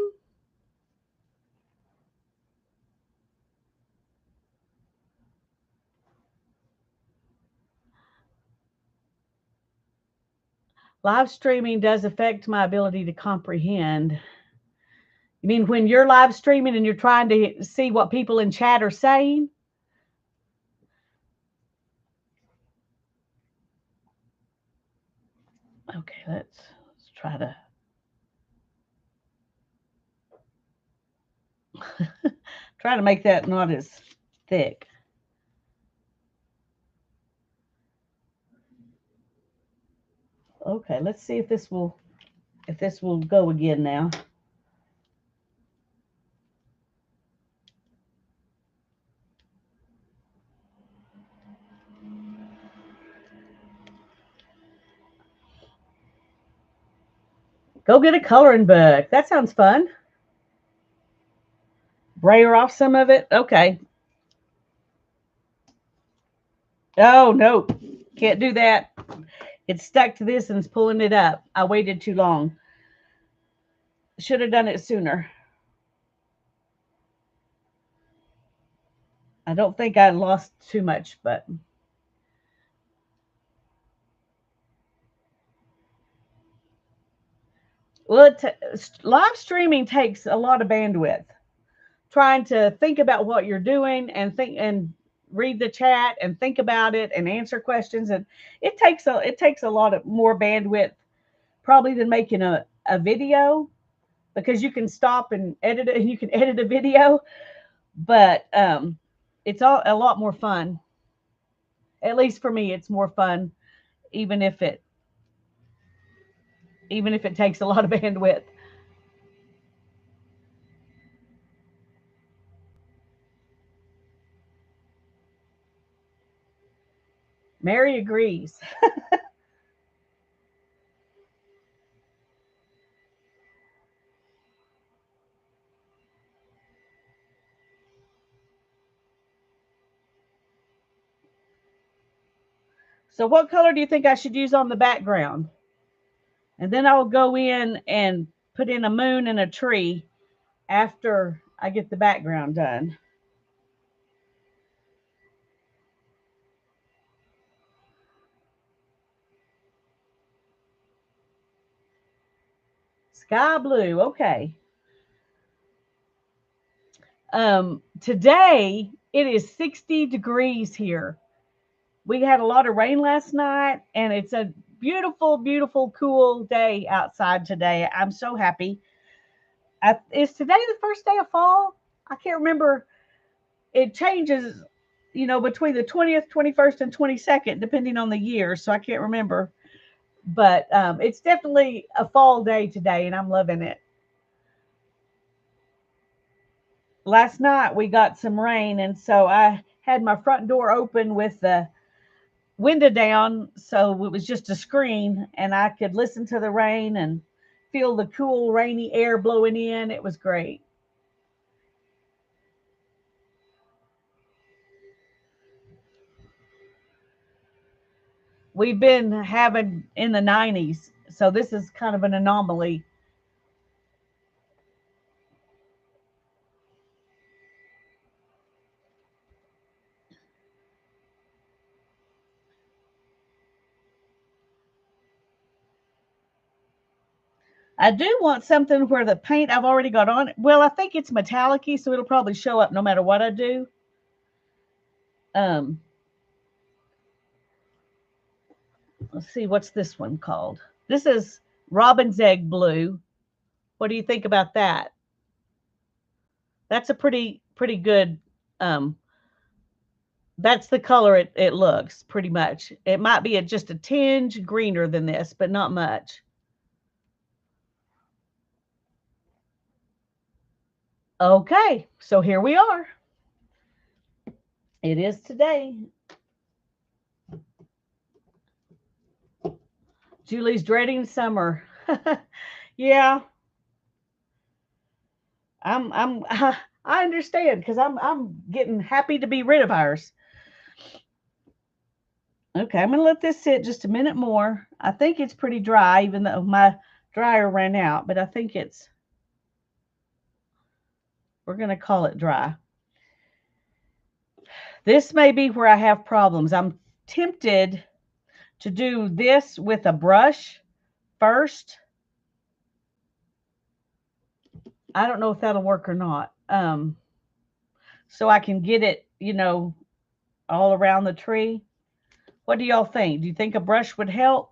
Live streaming does affect my ability to comprehend. You mean when you're live streaming and you're trying to see what people in chat are saying? Okay, let's try to try to make that not as thick. Okay, let's see if this will go again now. Go get a coloring book. That sounds fun. Brayer off some of it. Okay. Oh no, can't do that. It's stuck to this and it's pulling it up. I waited too long. Should have done it sooner. I don't think I lost too much, but well, live streaming takes a lot of bandwidth. Trying to think about what you're doing and think and read the chat and think about it and answer questions, and it takes a lot of more bandwidth probably than making a video, because you can stop and edit it and you can edit a video, but it's all a lot more fun. At least for me, it's more fun, even if it even if it takes a lot of bandwidth. Mary agrees. So what color do you think I should use on the background? And then I'll go in and put in a moon and a tree after I get the background done. Sky blue. Okay. Today it is 60 degrees here. We had a lot of rain last night, and it's a beautiful, beautiful, cool day outside today. I'm so happy. Is today the first day of fall? I can't remember. It changes, between the 20th, 21st, and 22nd, depending on the year. So I can't remember. But it's definitely a fall day today, and I'm loving it. Last night we got some rain, and so I had my front door open with the window down, so it was just a screen, and I could listen to the rain and feel the cool, rainy air blowing in. It was great. We've been having in the 90s, so this is kind of an anomaly. I do want something where the paint I've already got on. Well, I think it's metallic, so it'll probably show up no matter what I do. Um, let's see, what's this one called? This is robin's egg blue. What do you think about that? That's a pretty good. Um, that's the color it looks pretty much. It might be just a tinge greener than this, but not much. Okay, so here we are. It is today. Julie's dreading summer. Yeah, I'm I understand because I'm getting happy to be rid of ours. Okay, I'm gonna let this sit just a minute more. I think it's pretty dry, even though my dryer ran out, but I think we're gonna call it dry. This may be where I have problems. I'm tempted to do this with a brush, first. I don't know if that'll work or not. So I can get it, all around the tree. What do y'all think? Do you think a brush would help?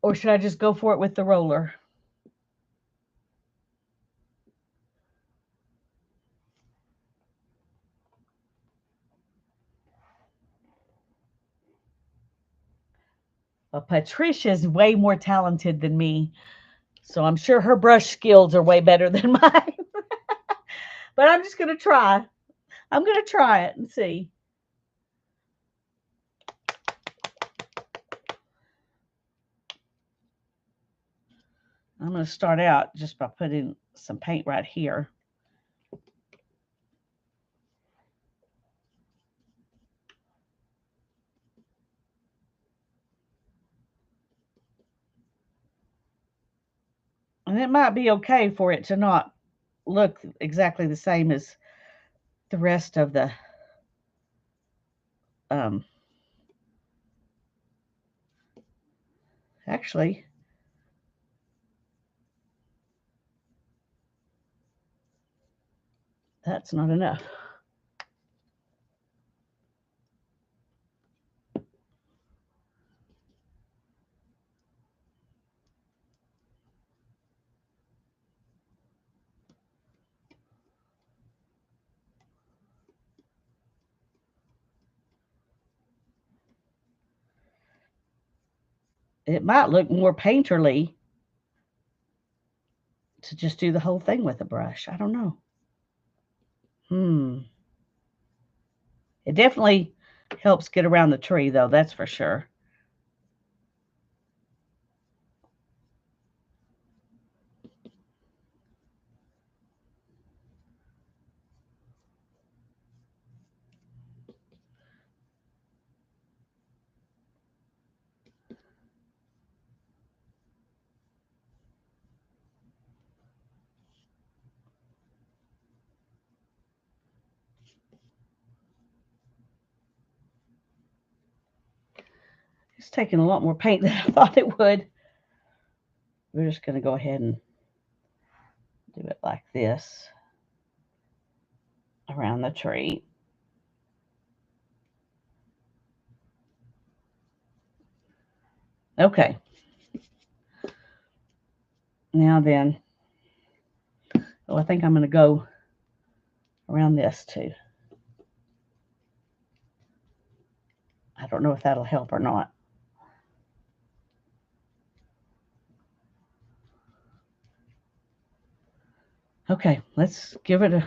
Or should I just go for it with the roller? Well, Patricia's way more talented than me, so I'm sure her brush skills are way better than mine. But I'm just going to try. I'm going to try it and see. I'm going to start out just by putting some paint right here. And it might be okay for it to not look exactly the same as the rest of the um actually that's not enough. It might look more painterly to just do the whole thing with a brush. I don't know. It definitely helps get around the tree though, that's for sure. It's taking a lot more paint than I thought it would. We're just going to go ahead and do it like this around the tree. Okay. Now then, I think I'm going to go around this too. I don't know if that'll help or not. Okay, let's give the,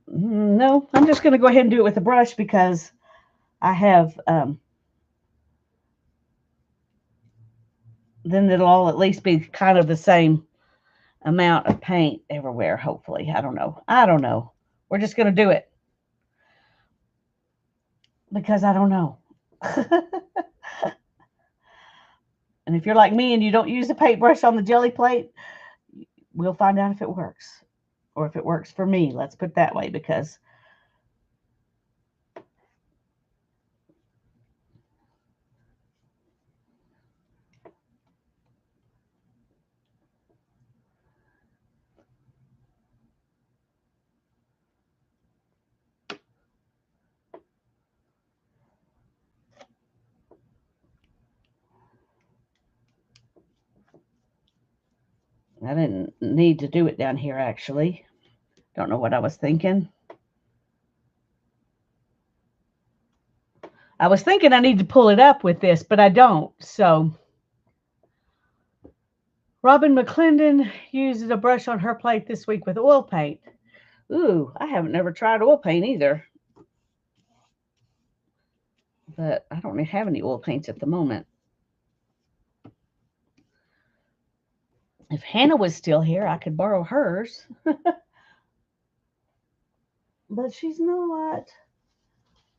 no, I'm just going to go ahead and do it with a brush because I have, then it'll all at least be kind of the same amount of paint everywhere, hopefully. I don't know. We're just going to do it because I don't know. And if you're like me and you don't use a paintbrush on the jelly plate, we'll find out if it works or if it works for me. Let's put it that way because I didn't need to do it down here actually. Don't know what I was thinking. I was thinking I need to pull it up with this, but I don't. So Robin McClendon uses a brush on her plate this week with oil paint. Ooh, I haven't never tried oil paint either. But I don't have any oil paints at the moment. If Hannah was still here, I could borrow hers. But she's not.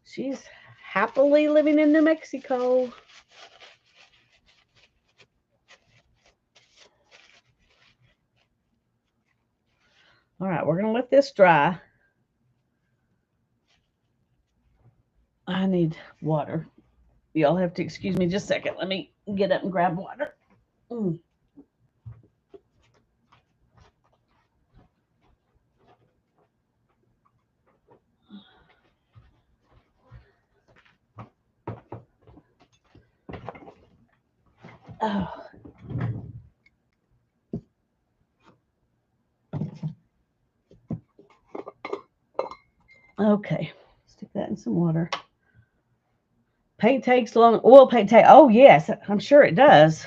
She's happily living in New Mexico. All right, we're going to let this dry. I need water. Y'all have to excuse me just a second. Let me get up and grab water. Mm. Oh, okay. Stick that in some water. Paint takes long. Oil paint take. Oh yes, I'm sure it does.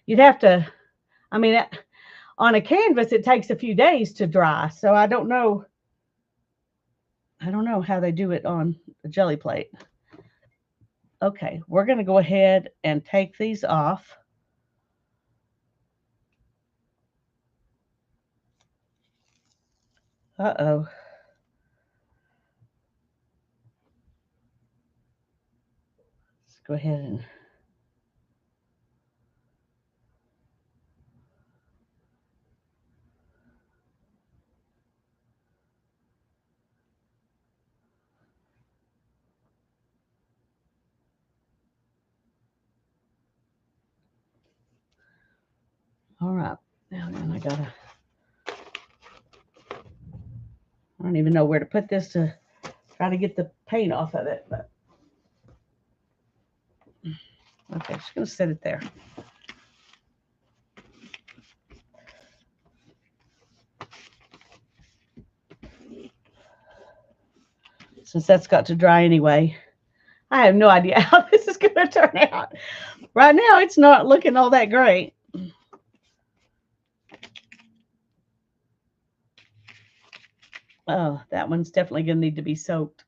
You'd have to. I mean, on a canvas, it takes a few days to dry. So I don't know. I don't know how they do it on a jelly plate. Okay, we're going to go ahead and take these off. Uh-oh. Let's go ahead and all right. Now then I don't even know where to put this to try to get the paint off of it, but okay, just gonna set it there. Since that's got to dry anyway. I have no idea how this is gonna turn out. Right now it's not looking all that great. Oh, that one's definitely gonna need to be soaked.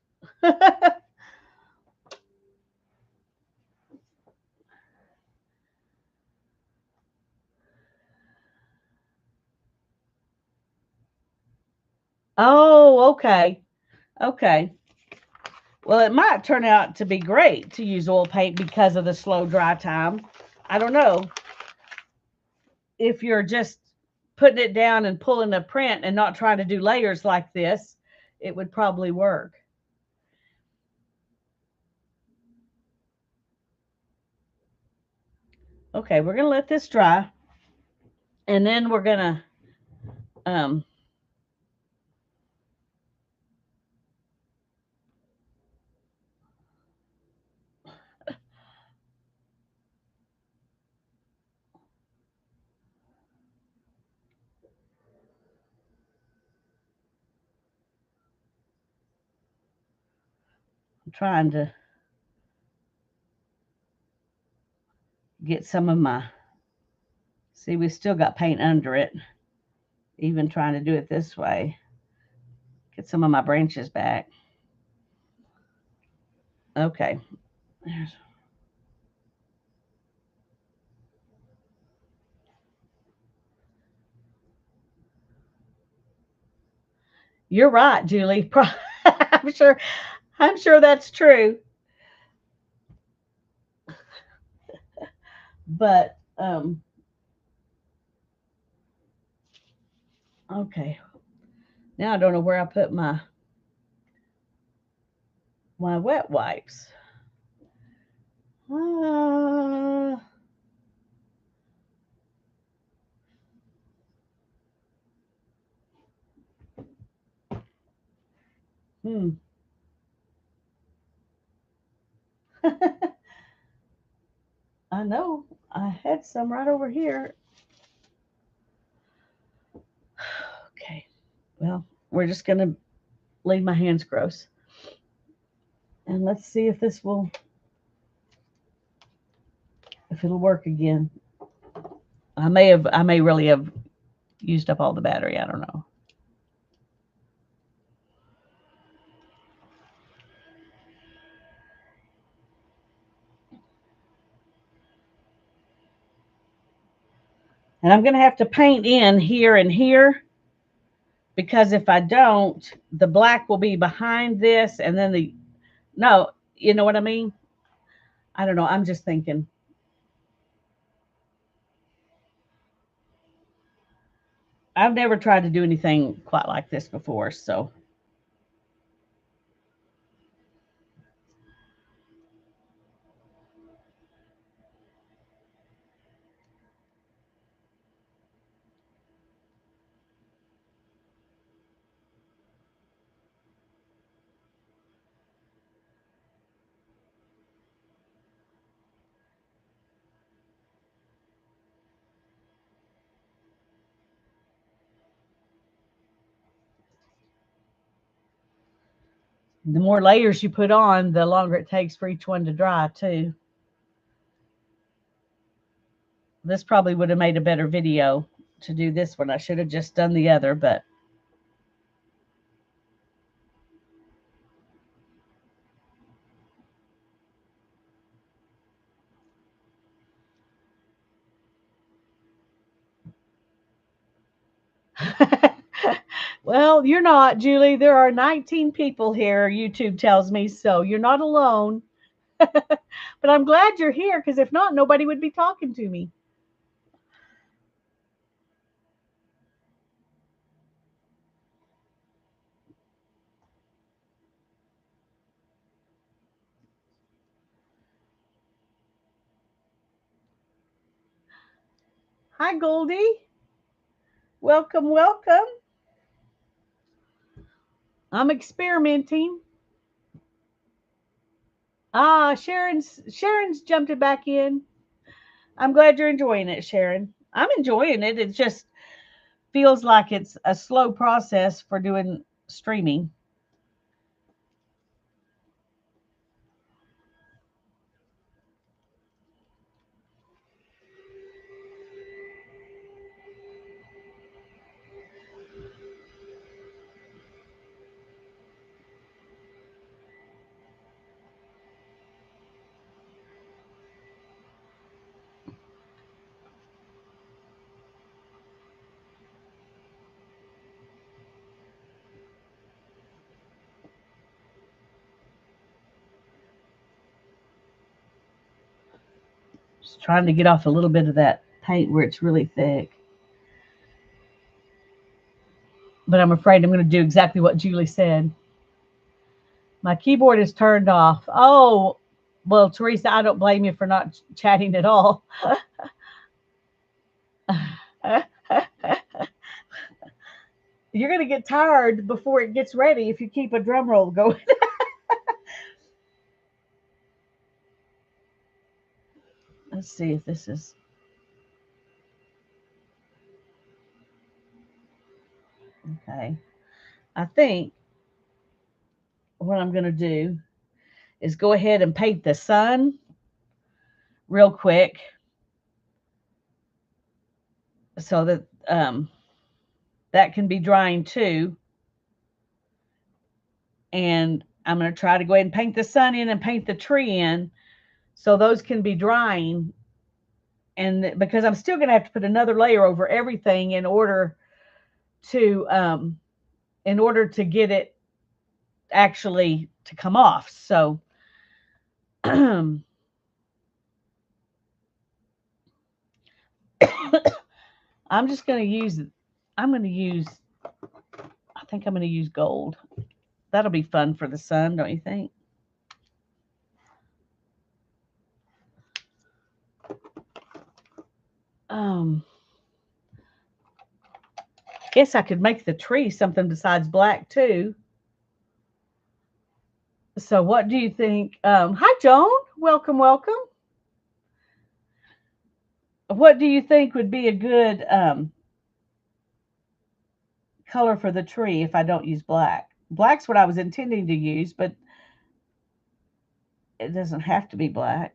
Oh, okay. Okay. Well, it might turn out to be great to use oil paint because of the slow dry time. I don't know. If you're just putting it down and pulling a print and not trying to do layers like this, it would probably work. Okay, we're going to let this dry. And then we're going to um, I'm trying to get some of my, see, we still got paint under it, even trying to do it this way. Get some of my branches back. Okay. You're right, Julie. I'm sure that's true. But okay. Now I don't know where I put my wet wipes. Uh, hmm. I know. I had some right over here. Okay. Well, we're just going to leave my hands gross. And let's see if it'll work again. I may really have used up all the battery. I don't know. And I'm going to have to paint in here and here because if I don't, the black will be behind this and then no, you know what I mean? I don't know. I'm just thinking. I've never tried to do anything quite like this before, so. The more layers you put on, the longer it takes for each one to dry too. This probably would have made a better video to do this one. I should have just done the other, but well, you're not, Julie. There are 19 people here, YouTube tells me, so you're not alone. But I'm glad you're here because if not, nobody would be talking to me. Hi, Goldie. Welcome, welcome. I'm experimenting. Ah, Sharon's jumped it back in. I'm glad you're enjoying it, Sharon. I'm enjoying it. It just feels like it's a slow process for doing streaming. Just trying to get off a little bit of that paint where it's really thick. But I'm afraid I'm going to do exactly what Julie said. My keyboard is turned off. Oh, well, Teresa, I don't blame you for not chatting at all. You're going to get tired before it gets ready if you keep a drum roll going. Let's see if this is okay. I think what I'm going to do is go ahead and paint the sun real quick so that that can be drying too. And I'm going to try to go ahead and paint the sun in and paint the tree in so those can be drying. And because I'm still going to have to put another layer over everything to in order to get it actually to come off. So I'm just going to use I'm going to use I think I'm going to use gold. That'll be fun for the sun, don't you think? Um, guess I could make the tree something besides black too. So what do you think? Hi, Joan. Welcome, welcome. What do you think would be a good color for the tree if I don't use black? Black's what I was intending to use, but it doesn't have to be black.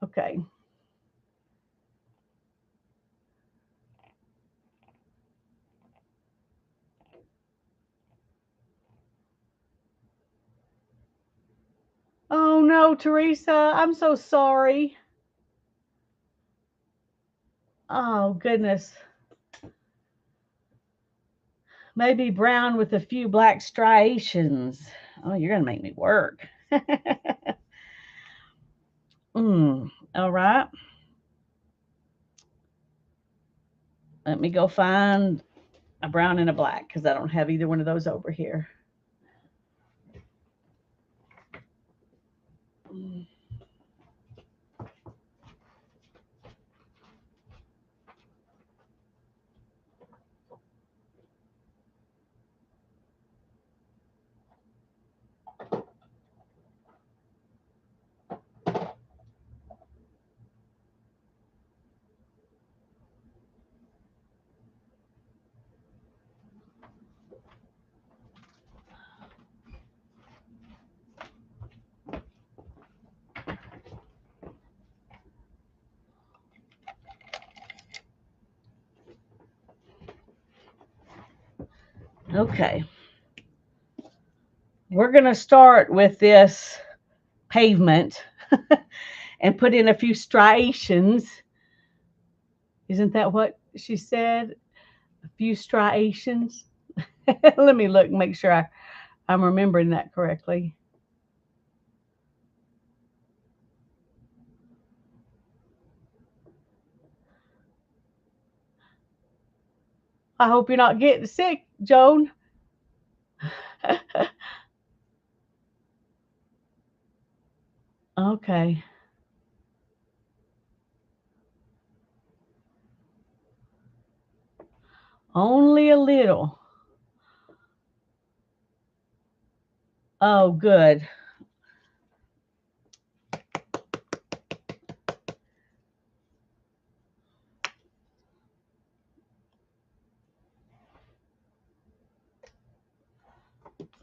Okay. Oh no, Teresa, I'm so sorry. Oh goodness. Maybe brown with a few black striations. Oh, you're gonna make me work. All right. Let me go find a brown and a black because I don't have either one of those over here. Okay. We're going to start with this pavement and put in a few striations. Isn't that what she said? A few striations. Let me look and make sure I'm remembering that correctly. I hope you're not getting sick, Joan. Okay. Only a little. Oh, good.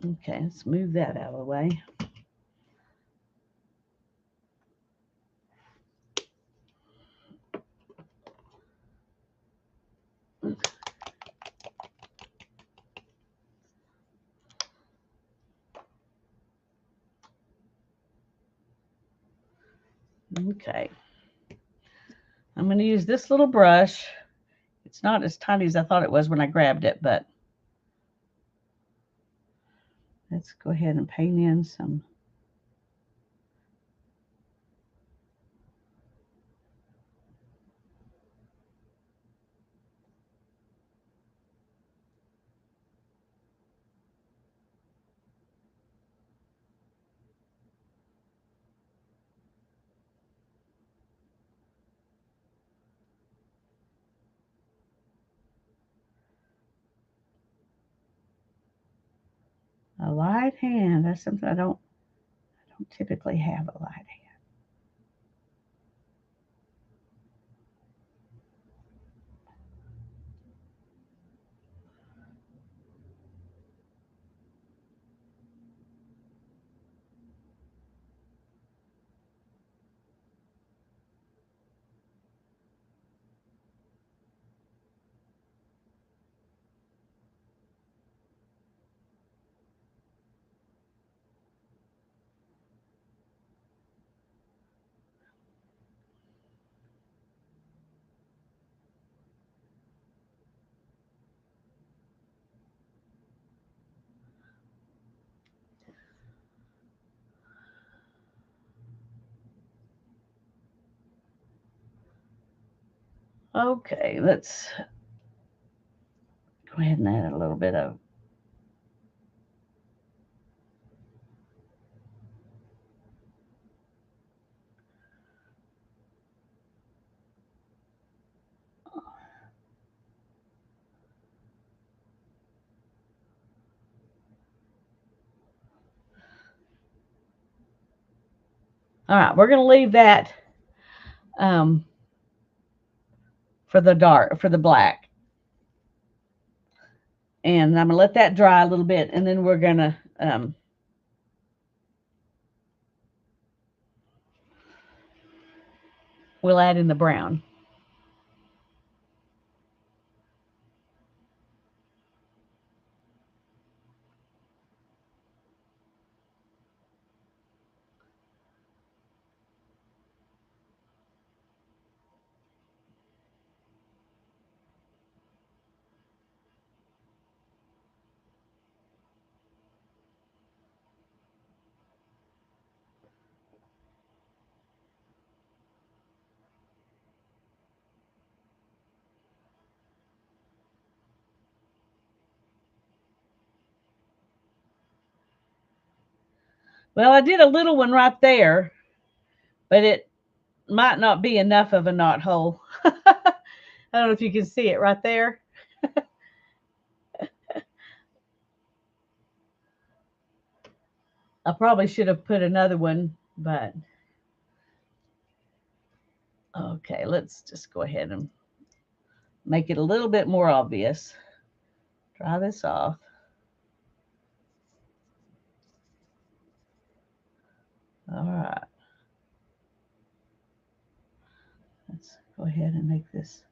Okay, let's move that out of the way. Okay. I'm going to use this little brush. It's not as tiny as I thought it was when I grabbed it, but let's go ahead and paint in some. A light hand. That's something I don't typically have a light hand. Okay, let's go ahead and add a little bit of. All right, we're going to leave that um, for the dark, for the black. And I'm going to let that dry a little bit, and then we're going to we'll add in the brown. Well, I did a little one right there. but it might not be enough of a knot hole. I don't know if you can see it right there. I probably should have put another one, but okay, let's just go ahead and make it a little bit more obvious. Dry this off. All right, let's go ahead and make this.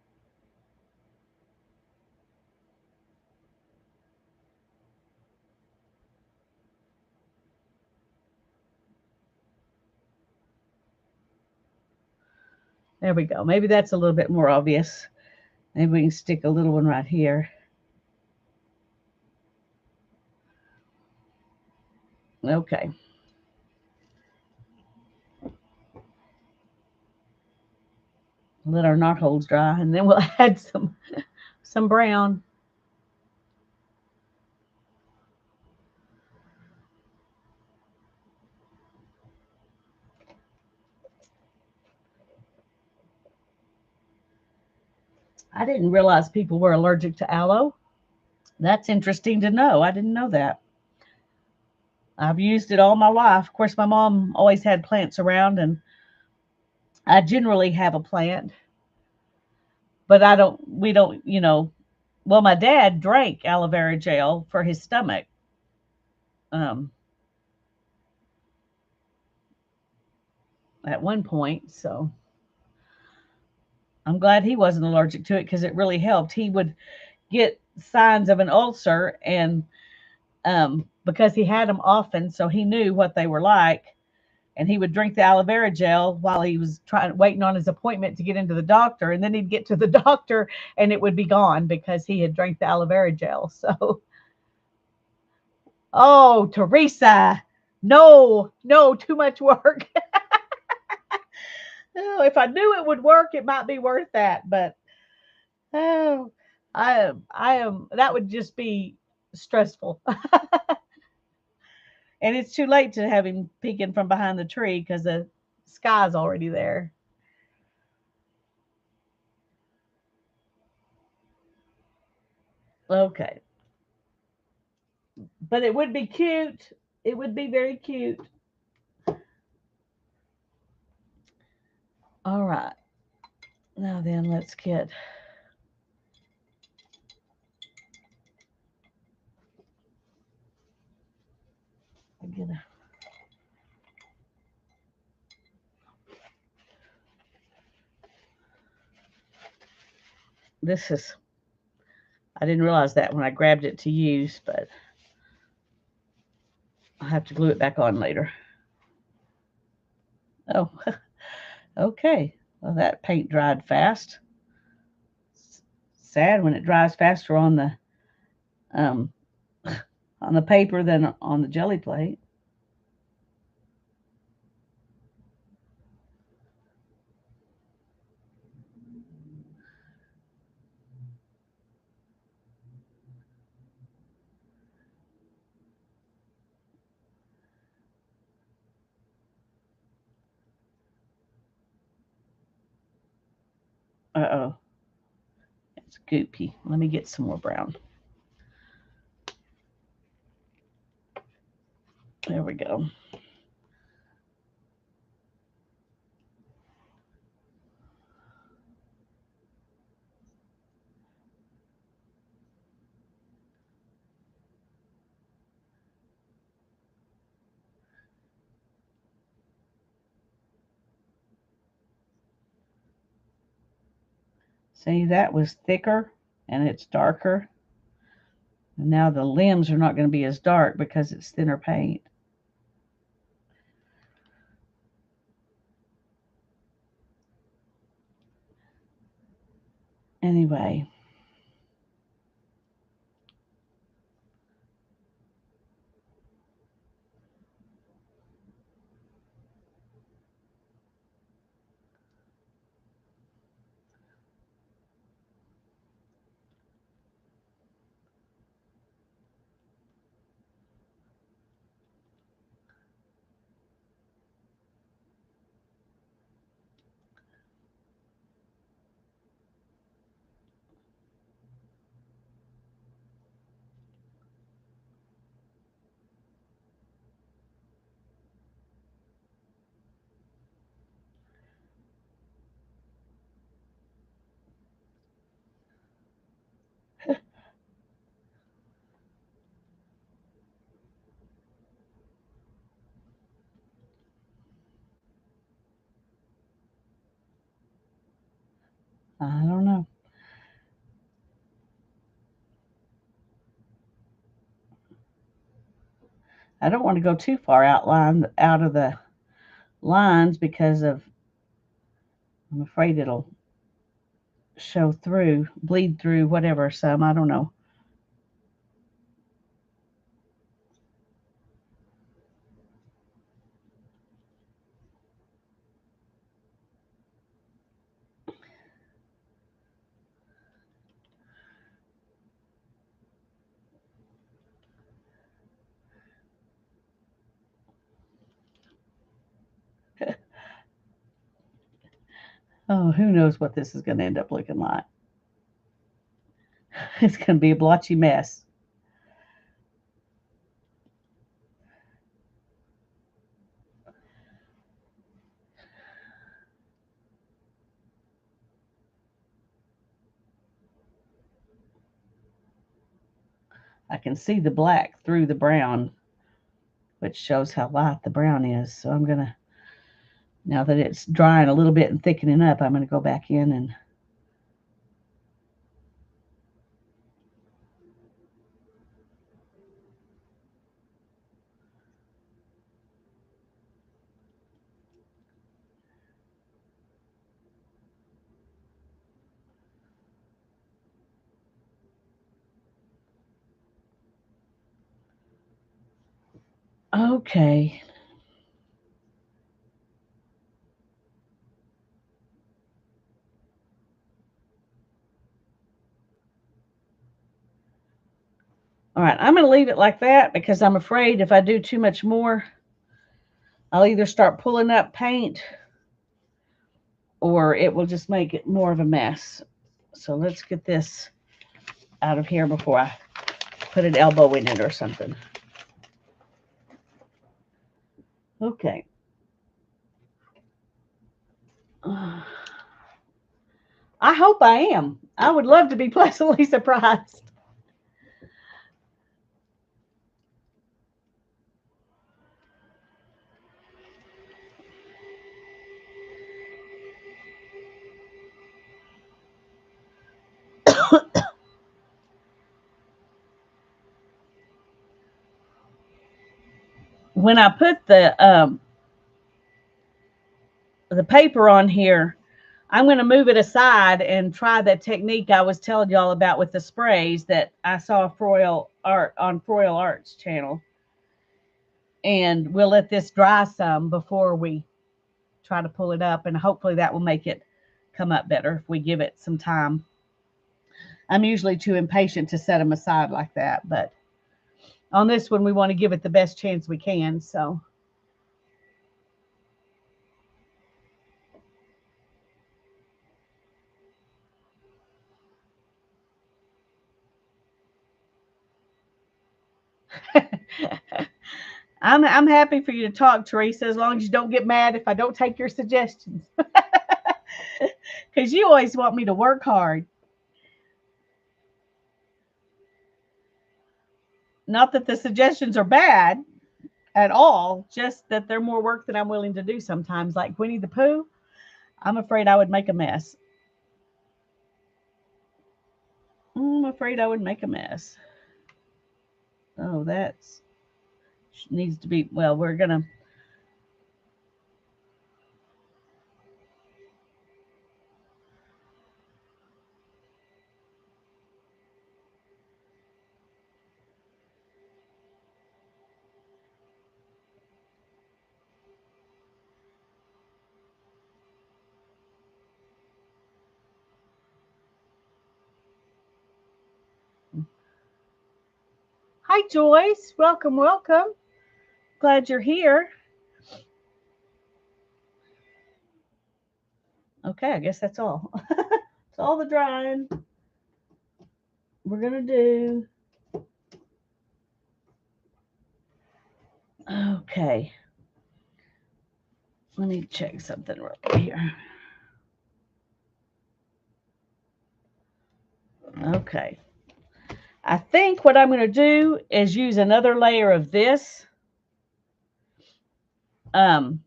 There we go. Maybe that's a little bit more obvious. Maybe we can stick a little one right here. Okay. Let our knot holes dry, and then we'll add some brown. I didn't realize people were allergic to aloe. That's interesting to know. I didn't know that. I've used it all my life. Of course, my mom always had plants around, and I generally have a plant, but I don't, we don't, well, my dad drank aloe vera gel for his stomach. Um, at one point, so I'm glad he wasn't allergic to it because it really helped. He would get signs of an ulcer, and because he had them often, so he knew what they were like. And he would drink the aloe vera gel while he was waiting on his appointment to get into the doctor. And then he'd get to the doctor and it would be gone because he had drank the aloe vera gel. So, oh, Teresa, no, no, too much work. Oh, if I knew it would work, it might be worth that. But oh, that would just be stressful. And it's too late to have him peeking from behind the tree because the sky's already there. Okay. But it would be cute. It would be very cute. All right. Now then, get a, this is, I didn't realize that when I grabbed it to use, but I'll have to glue it back on later. Oh, okay. Well, that paint dried fast. Sad when it dries faster um, on the paper than on the jelly plate. Uh-oh. It's goopy. Let me get some more brown. There we go. See, that was thicker and it's darker. And now the limbs are not going to be as dark because it's thinner paint. Anyway, I don't want to go too far out of the lines because I'm afraid it'll show through, bleed through, whatever. Some, I don't know. Oh, who knows what this is going to end up looking like. It's going to be a blotchy mess. I can see the black through the brown, which shows how light the brown is. So I'm going to, now that it's drying a little bit and thickening up, I'm going to go back in and okay. All right, I'm going to leave it like that because I'm afraid if I do too much more, I'll either start pulling up paint or it will just make it more of a mess. So let's get this out of here before I put an elbow in it or something. Okay. I hope I am. I would love to be pleasantly surprised. When I put the paper on here, I'm going to move it aside and try that technique I was telling y'all about with the sprays that I saw Froyle Art on Froyle Art's channel. And we'll let this dry some before we try to pull it up, and hopefully that will make it come up better if we give it some time. I'm usually too impatient to set them aside like that, but on this one we want to give it the best chance we can. So I'm happy for you to talk, Teresa, as long as you don't get mad if I don't take your suggestions. Because you always want me to work hard. Not that the suggestions are bad at all, just that they're more work than I'm willing to do sometimes. Like Winnie the Pooh, I'm afraid I would make a mess. I'm afraid I would make a mess. Oh, that's needs to be, well, we're going to, hi, Joyce. Welcome, welcome. Glad you're here. Okay, I guess that's all. It's all the drying we're going to do. Okay. Let me check something real here. Okay. I think what I'm going to do is use another layer of this. Um,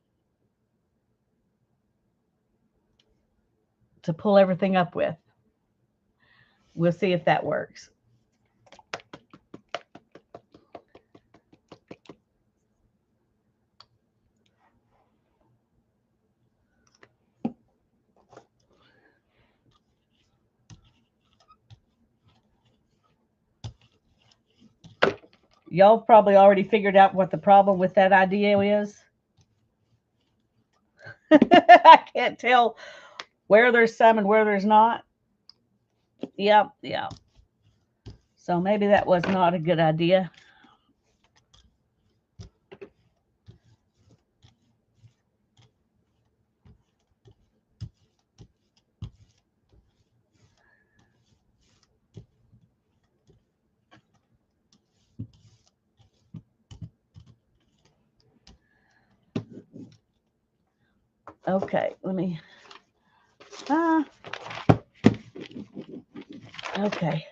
to pull everything up with. We'll see if that works. Y'all probably already figured out what the problem with that idea is. I can't tell where there's some and where there's not. Yep, yep. So maybe that was not a good idea. Okay, let me. Ah, okay.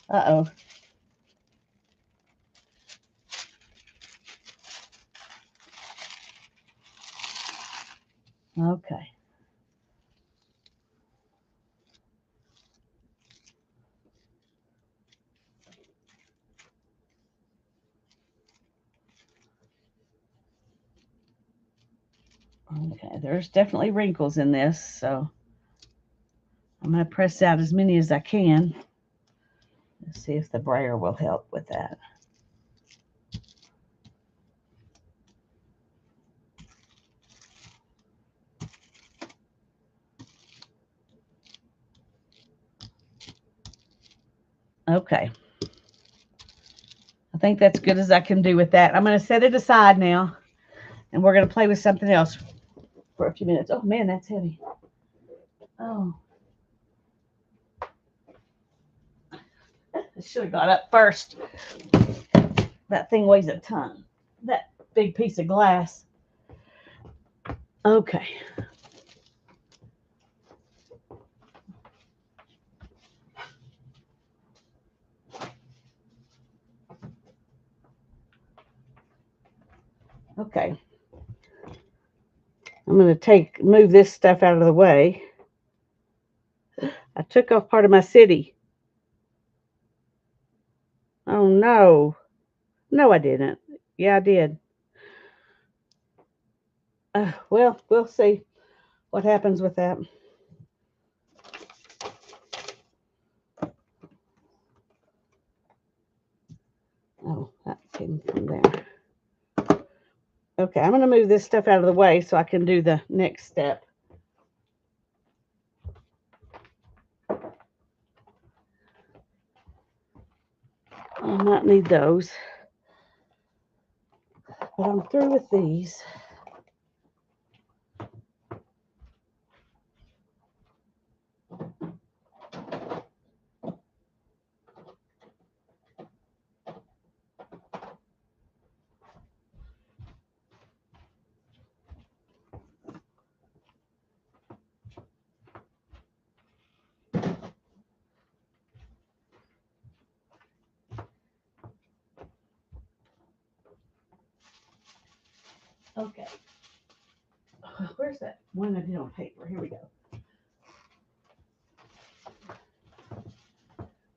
Uh-oh. Okay. Okay, there's definitely wrinkles in this, so I'm going to press out as many as I can. Let's see if the brayer will help with that. Okay. I think that's good as I can do with that. I'm going to set it aside now, and we're going to play with something else for a few minutes. Oh, man, that's heavy. Oh. I should have got up first. That thing weighs a ton. That big piece of glass. Okay. Okay. I'm going to move this stuff out of the way. I took off part of my city. Oh, no. No, I didn't. Yeah, I did. Well, we'll see what happens with that. Oh, that came from there. Okay, I'm going to move this stuff out of the way so I can do the next step. I might need those. But I'm through with these. Okay. Where's that one I did on paper? Here we go.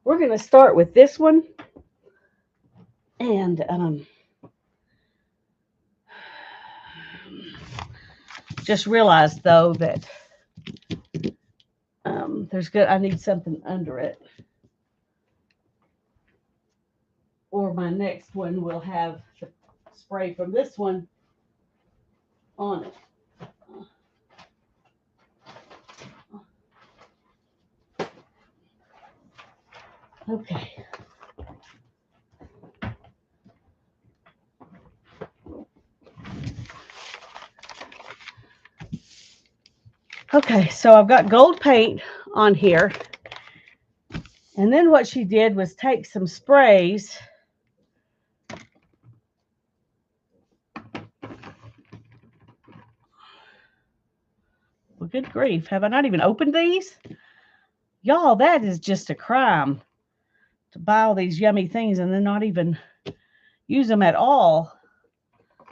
We're going to start with this one. And just realized, though, that I need something under it. Or my next one will have the spray from this one on it. Okay. Okay, so I've got gold paint on here. And then what she did was take some sprays. Well, good grief. Have I not even opened these? Y'all, that is just a crime to buy all these yummy things and then not even use them at all.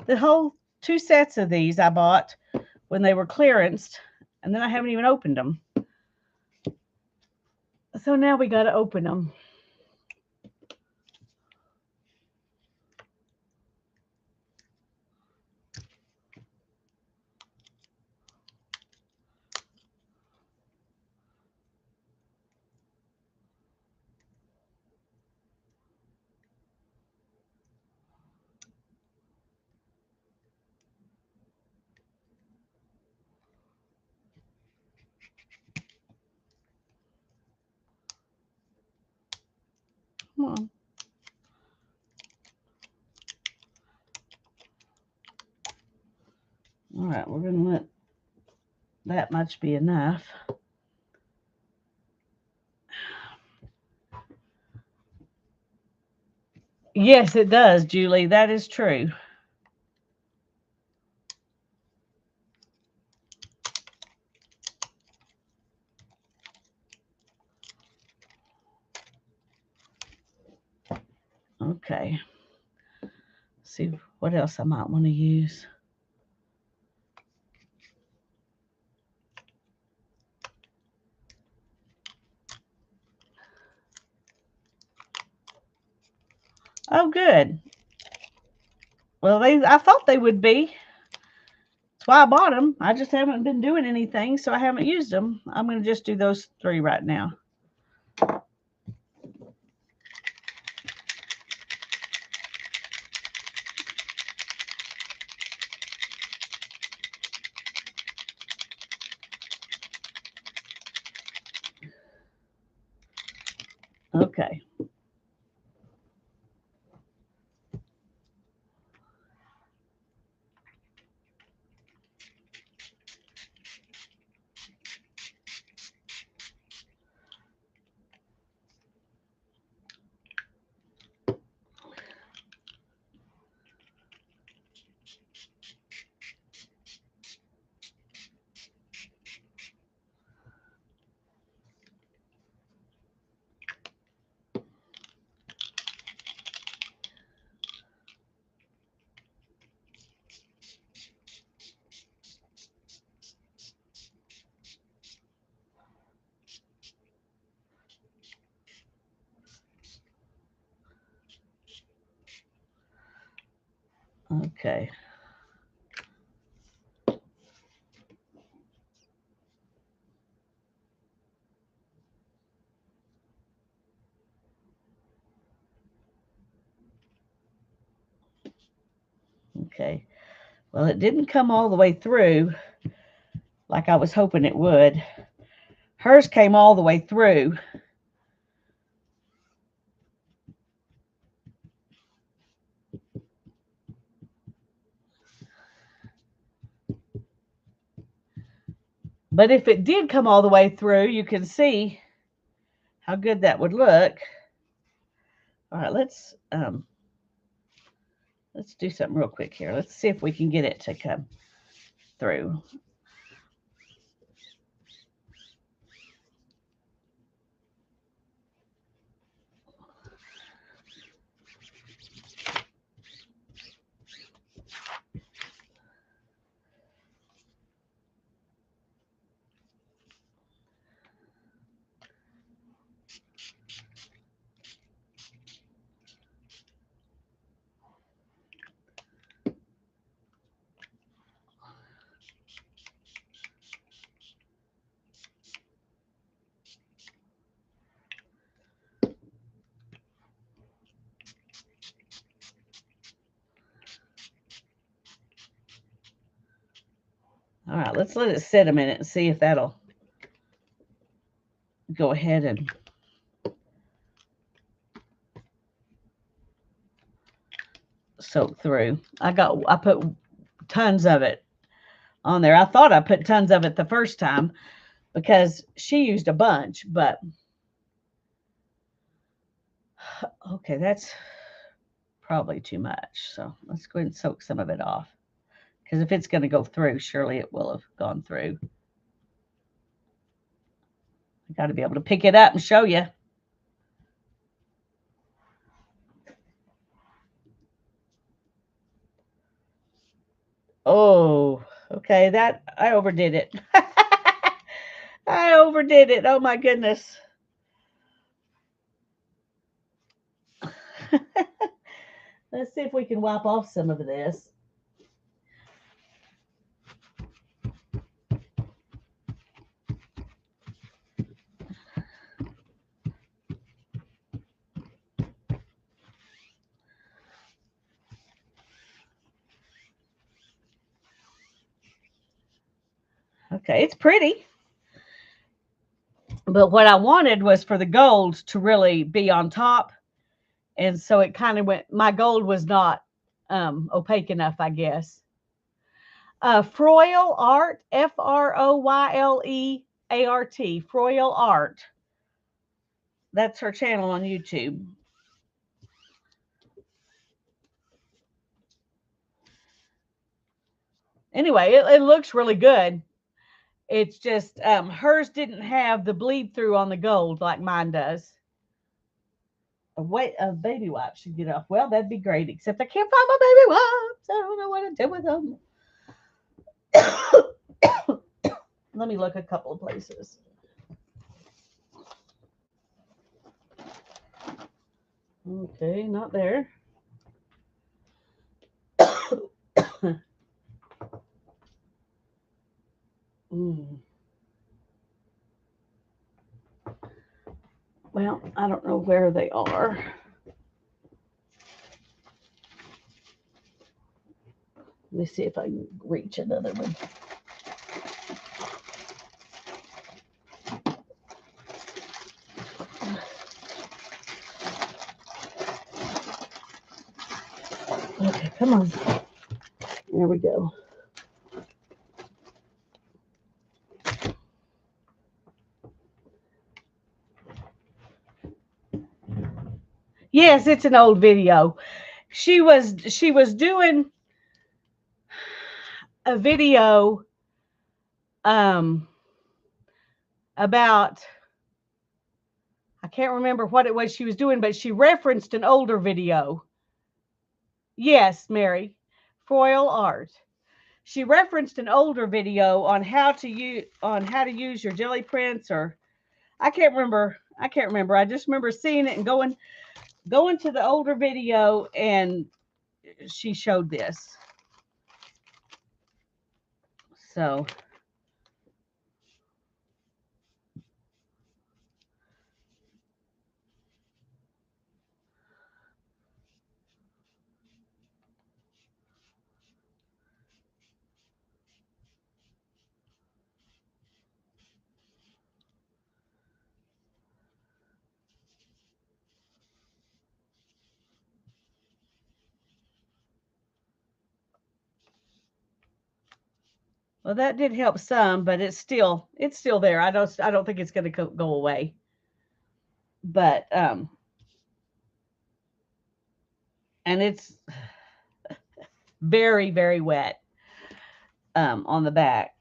The whole 2 sets of these I bought when they were clearanced, and then I haven't even opened them. So now we got to open them. Come on. All right, we're going to let that much be enough. Yes, it does, Julie. That is true. Okay. See what else I might want to use. Oh, good. Well, I thought they would be. That's why I bought them. I just haven't been doing anything, so I haven't used them. I'm going to just do those 3 right now. Okay. Okay. Okay. Well, it didn't come all the way through like I was hoping it would. Hers came all the way through. But if it did come all the way through, you can see how good that would look. All right, let's do something real quick here. Let's see if we can get it to come through. All right, let's let it sit a minute and see if that'll go ahead and soak through. I put tons of it on there. I thought I put tons of it the first time because she used a bunch, but okay, that's probably too much. So let's go ahead and soak some of it off. Because if it's going to go through, surely it will have gone through. I got to be able to pick it up and show you. Oh, okay, that I overdid it. I overdid it. Oh my goodness. Let's see if we can wipe off some of this. Okay, it's pretty. But what I wanted was for the gold to really be on top And so it kind of went, my gold was not opaque enough, I guess. Froyle Art, Froyleart, Froyle Art. That's her channel on YouTube. Anyway, it looks really good. It's just hers didn't have the bleed through on the gold like mine does. A baby wipe should get off. Well, that'd be great, except I can't find my baby wipes. I don't know what to do with them. Let me look a couple of places. Okay, not there. Mm. Well, I don't know where they are. Let me see if I can reach another one. Okay, come on. There we go. Yes, it's an old video. She was doing a video about, I can't remember what it was she was doing, but she referenced an older video. Yes, Mary, Froyle Art. She referenced an older video on how to use your jelly prints, or I can't remember. I just remember seeing it and going to the older video, and she showed this. So well, that did help some, but it's still there. I don't think it's going to go away. But and it's very, very wet on the back.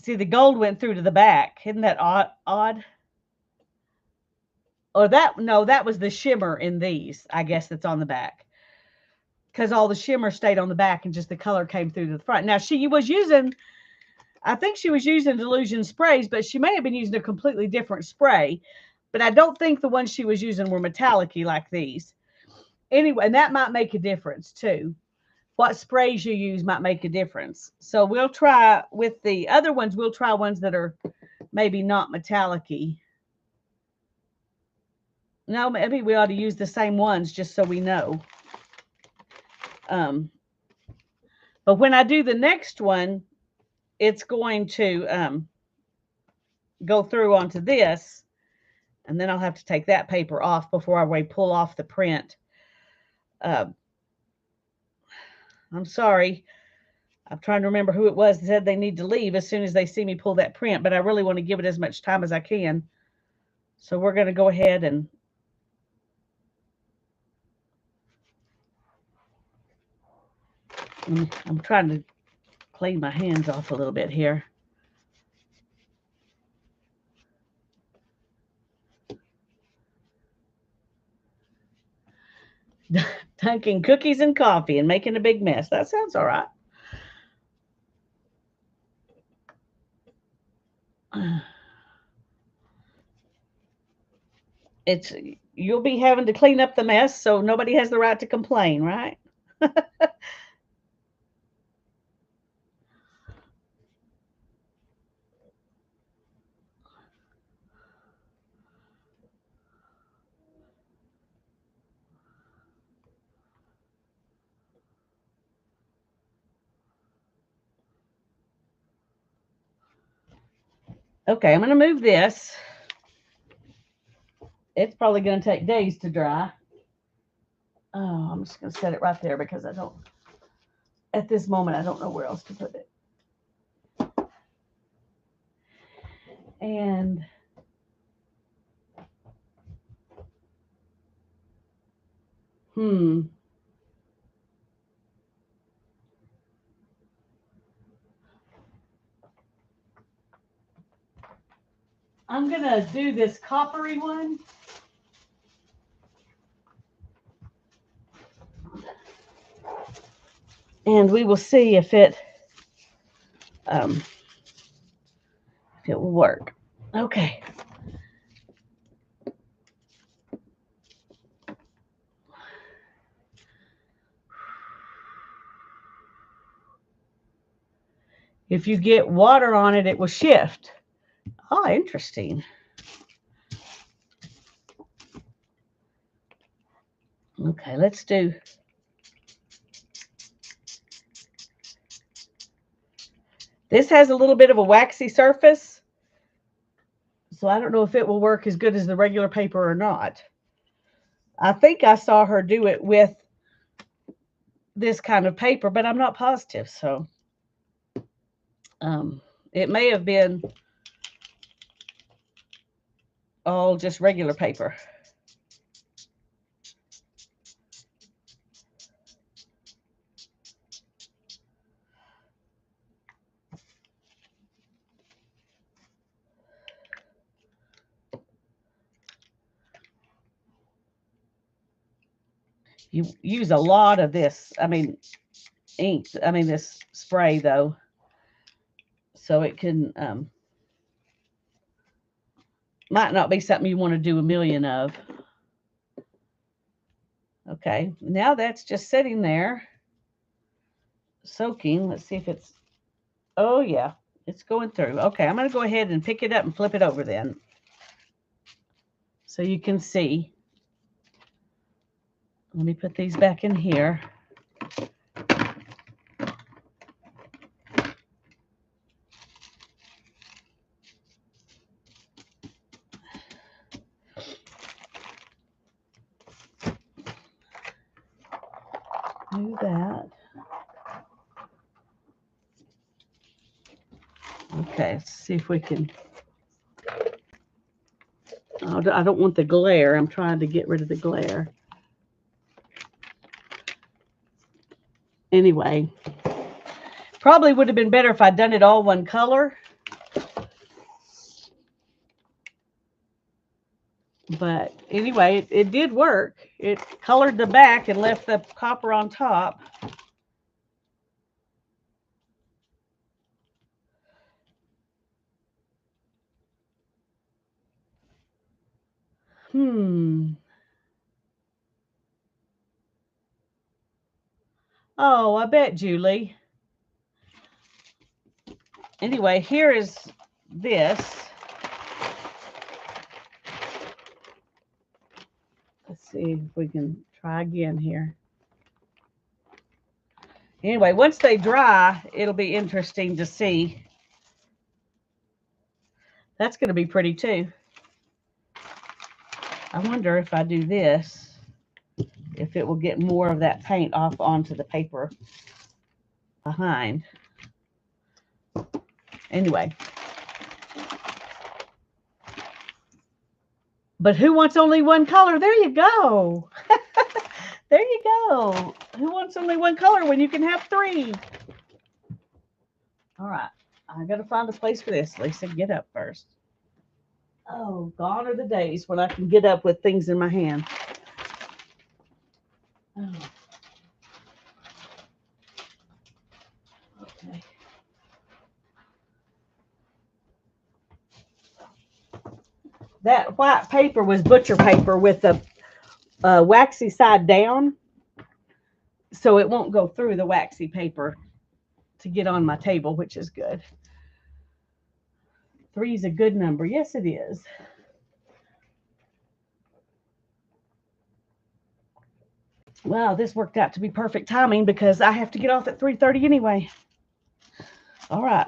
See, the gold went through to the back. Isn't that odd? Or that, no, that was the shimmer in these, I guess, that's on the back. Because all the shimmer stayed on the back and just the color came through to the front. Now, I think she was using Delusion sprays, but she may have been using a completely different spray. But I don't think the ones she was using were metallic-y like these. Anyway, and that might make a difference too. What sprays you use might make a difference. So we'll try with the other ones, we'll try ones that are maybe not metallic-y. No, maybe we ought to use the same ones just so we know. But when I do the next one, it's going to go through onto this, and then I'll have to take that paper off before I pull off the print. I'm sorry. I'm trying to remember who it was that said they need to leave as soon as they see me pull that print, but I really want to give it as much time as I can. So we're going to go ahead and I'm trying to clean my hands off a little bit here. Dunking cookies and coffee and making a big mess. That sounds all right. You'll be having to clean up the mess, so nobody has the right to complain, right? Okay, I'm going to move this. It's probably going to take days to dry. Oh, I'm just going to set it right there because I don't, at this moment, I don't know where else to put it. And I'm going to do this coppery one. And we will see if it will work. Okay. If you get water on it, it will shift. Oh, interesting. Okay, let's do. This has a little bit of a waxy surface, so I don't know if it will work as good as the regular paper or not. I think I saw her do it with this kind of paper, but I'm not positive, so it may have been all just regular paper. You use a lot of this, ink, this spray, though, so it can, might not be something you want to do a million of. Okay, now that's just sitting there, soaking. Let's see if it's, oh yeah, it's going through. Okay, I'm going to go ahead and pick it up and flip it over then, so you can see. Let me put these back in here. Do that. Okay, let's see if we can. Oh, I don't want the glare. I'm trying to get rid of the glare. Anyway, probably would have been better if I'd done it all one color. But anyway, it did work. It colored the back and left the copper on top. Oh, I bet, Julie. Anyway, here is this. Let's see if we can try again here. Anyway, once they dry, it'll be interesting to see. That's going to be pretty too. I wonder if I do this, if it will get more of that paint off onto the paper behind. Anyway. But who wants only one color? There you go. There you go. Who wants only one color when you can have three? All right. I got to find a place for this. Lisa, get up first. Oh, gone are the days when I can get up with things in my hand. Oh. Okay. That white paper was butcher paper with the waxy side down, so it won't go through the waxy paper to get on my table, which is good. 3 is a good number. Yes, it is. Well, this worked out to be perfect timing because I have to get off at 3:30 anyway. All right.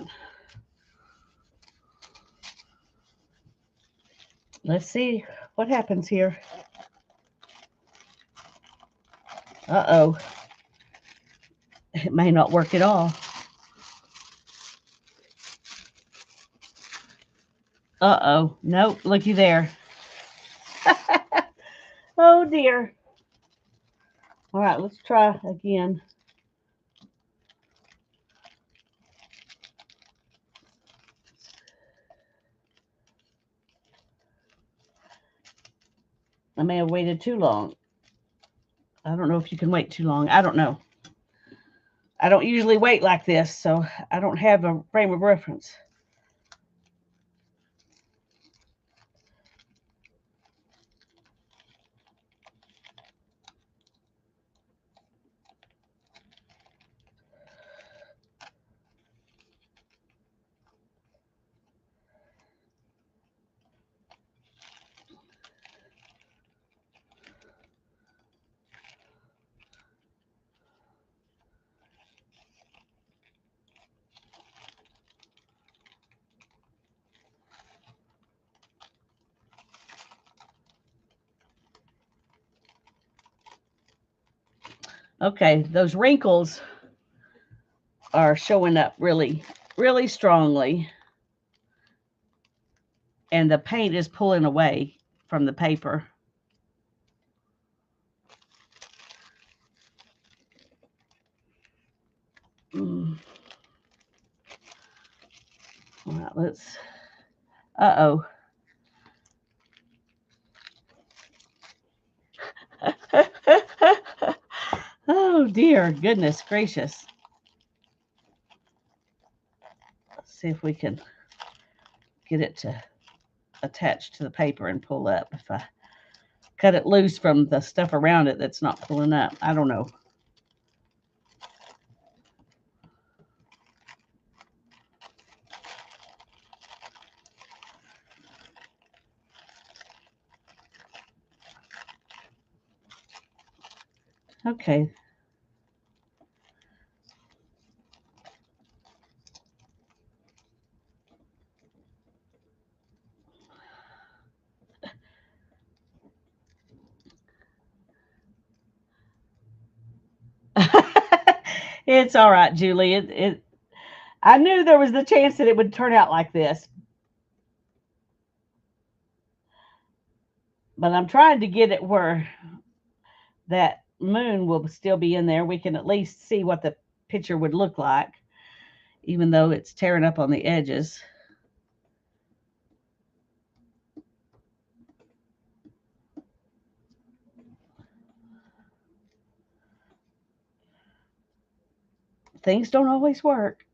Let's see What happens here? Uh-oh. It may not work at all. Uh-oh. Nope. Looky there. Oh, dear. All right, let's try again. I may have waited too long. I don't know if you can wait too long. I don't know. I don't usually wait like this, so I don't have a frame of reference. Okay, those wrinkles are showing up really, really strongly. And the paint is pulling away from the paper. All right, let's. Uh-oh. Oh, dear. Goodness gracious. Let's see if we can get it to attach to the paper and pull up. If I cut it loose from the stuff around it that's not pulling up. I don't know. Okay. It's all right, Julie. I knew there was the chance that it would turn out like this. But I'm trying to get it where that moon will still be in there. We can at least see what the picture would look like, even though it's tearing up on the edges. Things don't always work.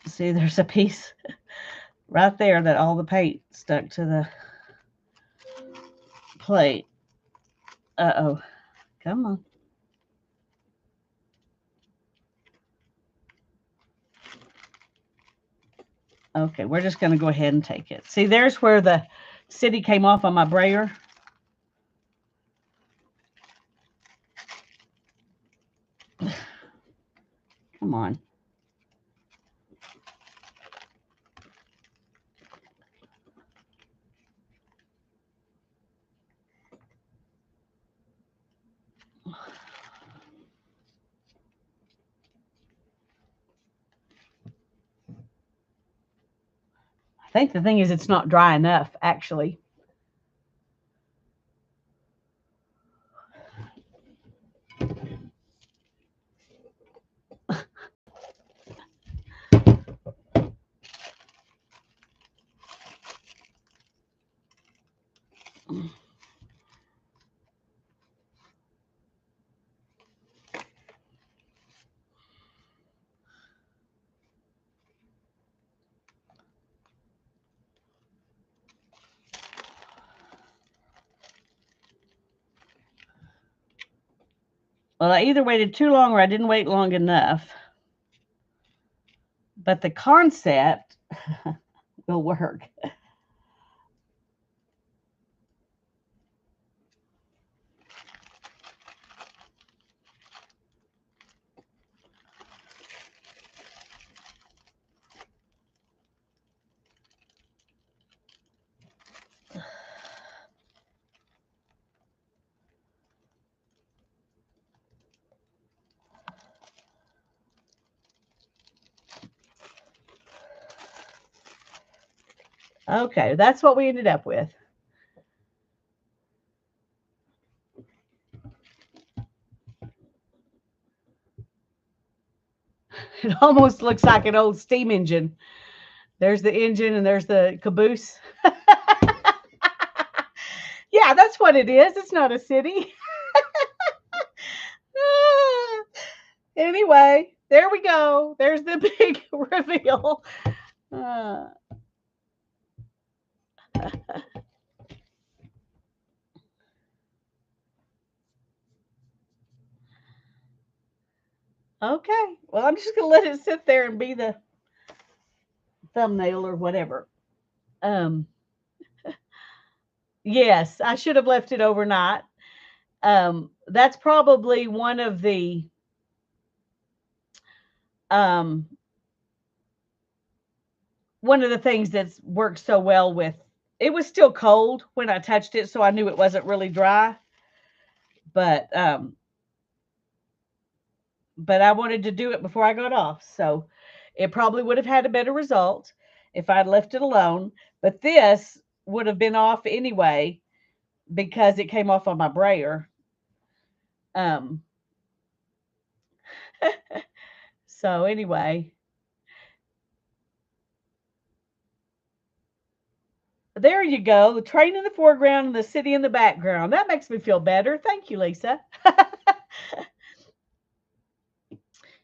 See, there's a piece right there that all the paint stuck to the plate. Uh-oh. Come on. Okay, we're just going to go ahead and take it. See, there's where the city came off on my brayer. Come on. I think the thing is it's not dry enough, actually. Well, I either waited too long or I didn't wait long enough. But the concept will work. Okay, that's what we ended up with. It almost looks like an old steam engine. There's the engine and there's the caboose. Yeah, that's what it is. It's not a city. Anyway, there we go. There's the big reveal. Uh, okay. Well, I'm just going to let it sit there and be the thumbnail or whatever. Um, yes, I should have left it overnight. That's probably um, one of the things that's worked so well with. It was still cold when I touched it, so I knew it wasn't really dry. But but I wanted to do it before I got off, so it probably would have had a better result if I'd left it alone. But this would have been off anyway because it came off on my brayer. Um, so anyway, there you go. The train in the foreground and the city in the background. That makes me feel better. Thank you, Lisa.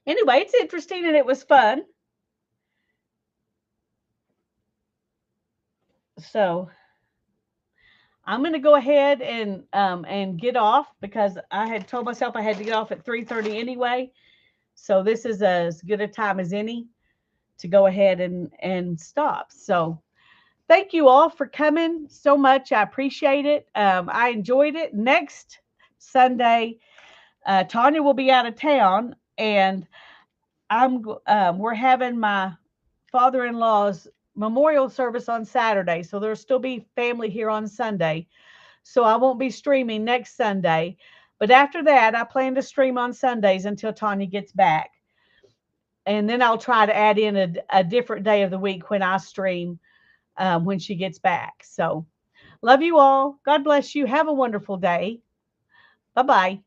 Anyway, it's interesting and it was fun. So I'm going to go ahead and get off because I had told myself I had to get off at 3:30 anyway. So this is as good a time as any to go ahead and stop. So thank you all for coming so much. I appreciate it. I enjoyed it. Next Sunday, Tanya will be out of town, and we're having my father-in-law's memorial service on Saturday, so there'll still be family here on Sunday. So I won't be streaming next Sunday. But after that, I plan to stream on Sundays until Tanya gets back. And then I'll try to add in a different day of the week when I stream when she gets back. So love you all. God bless you. Have a wonderful day. Bye bye.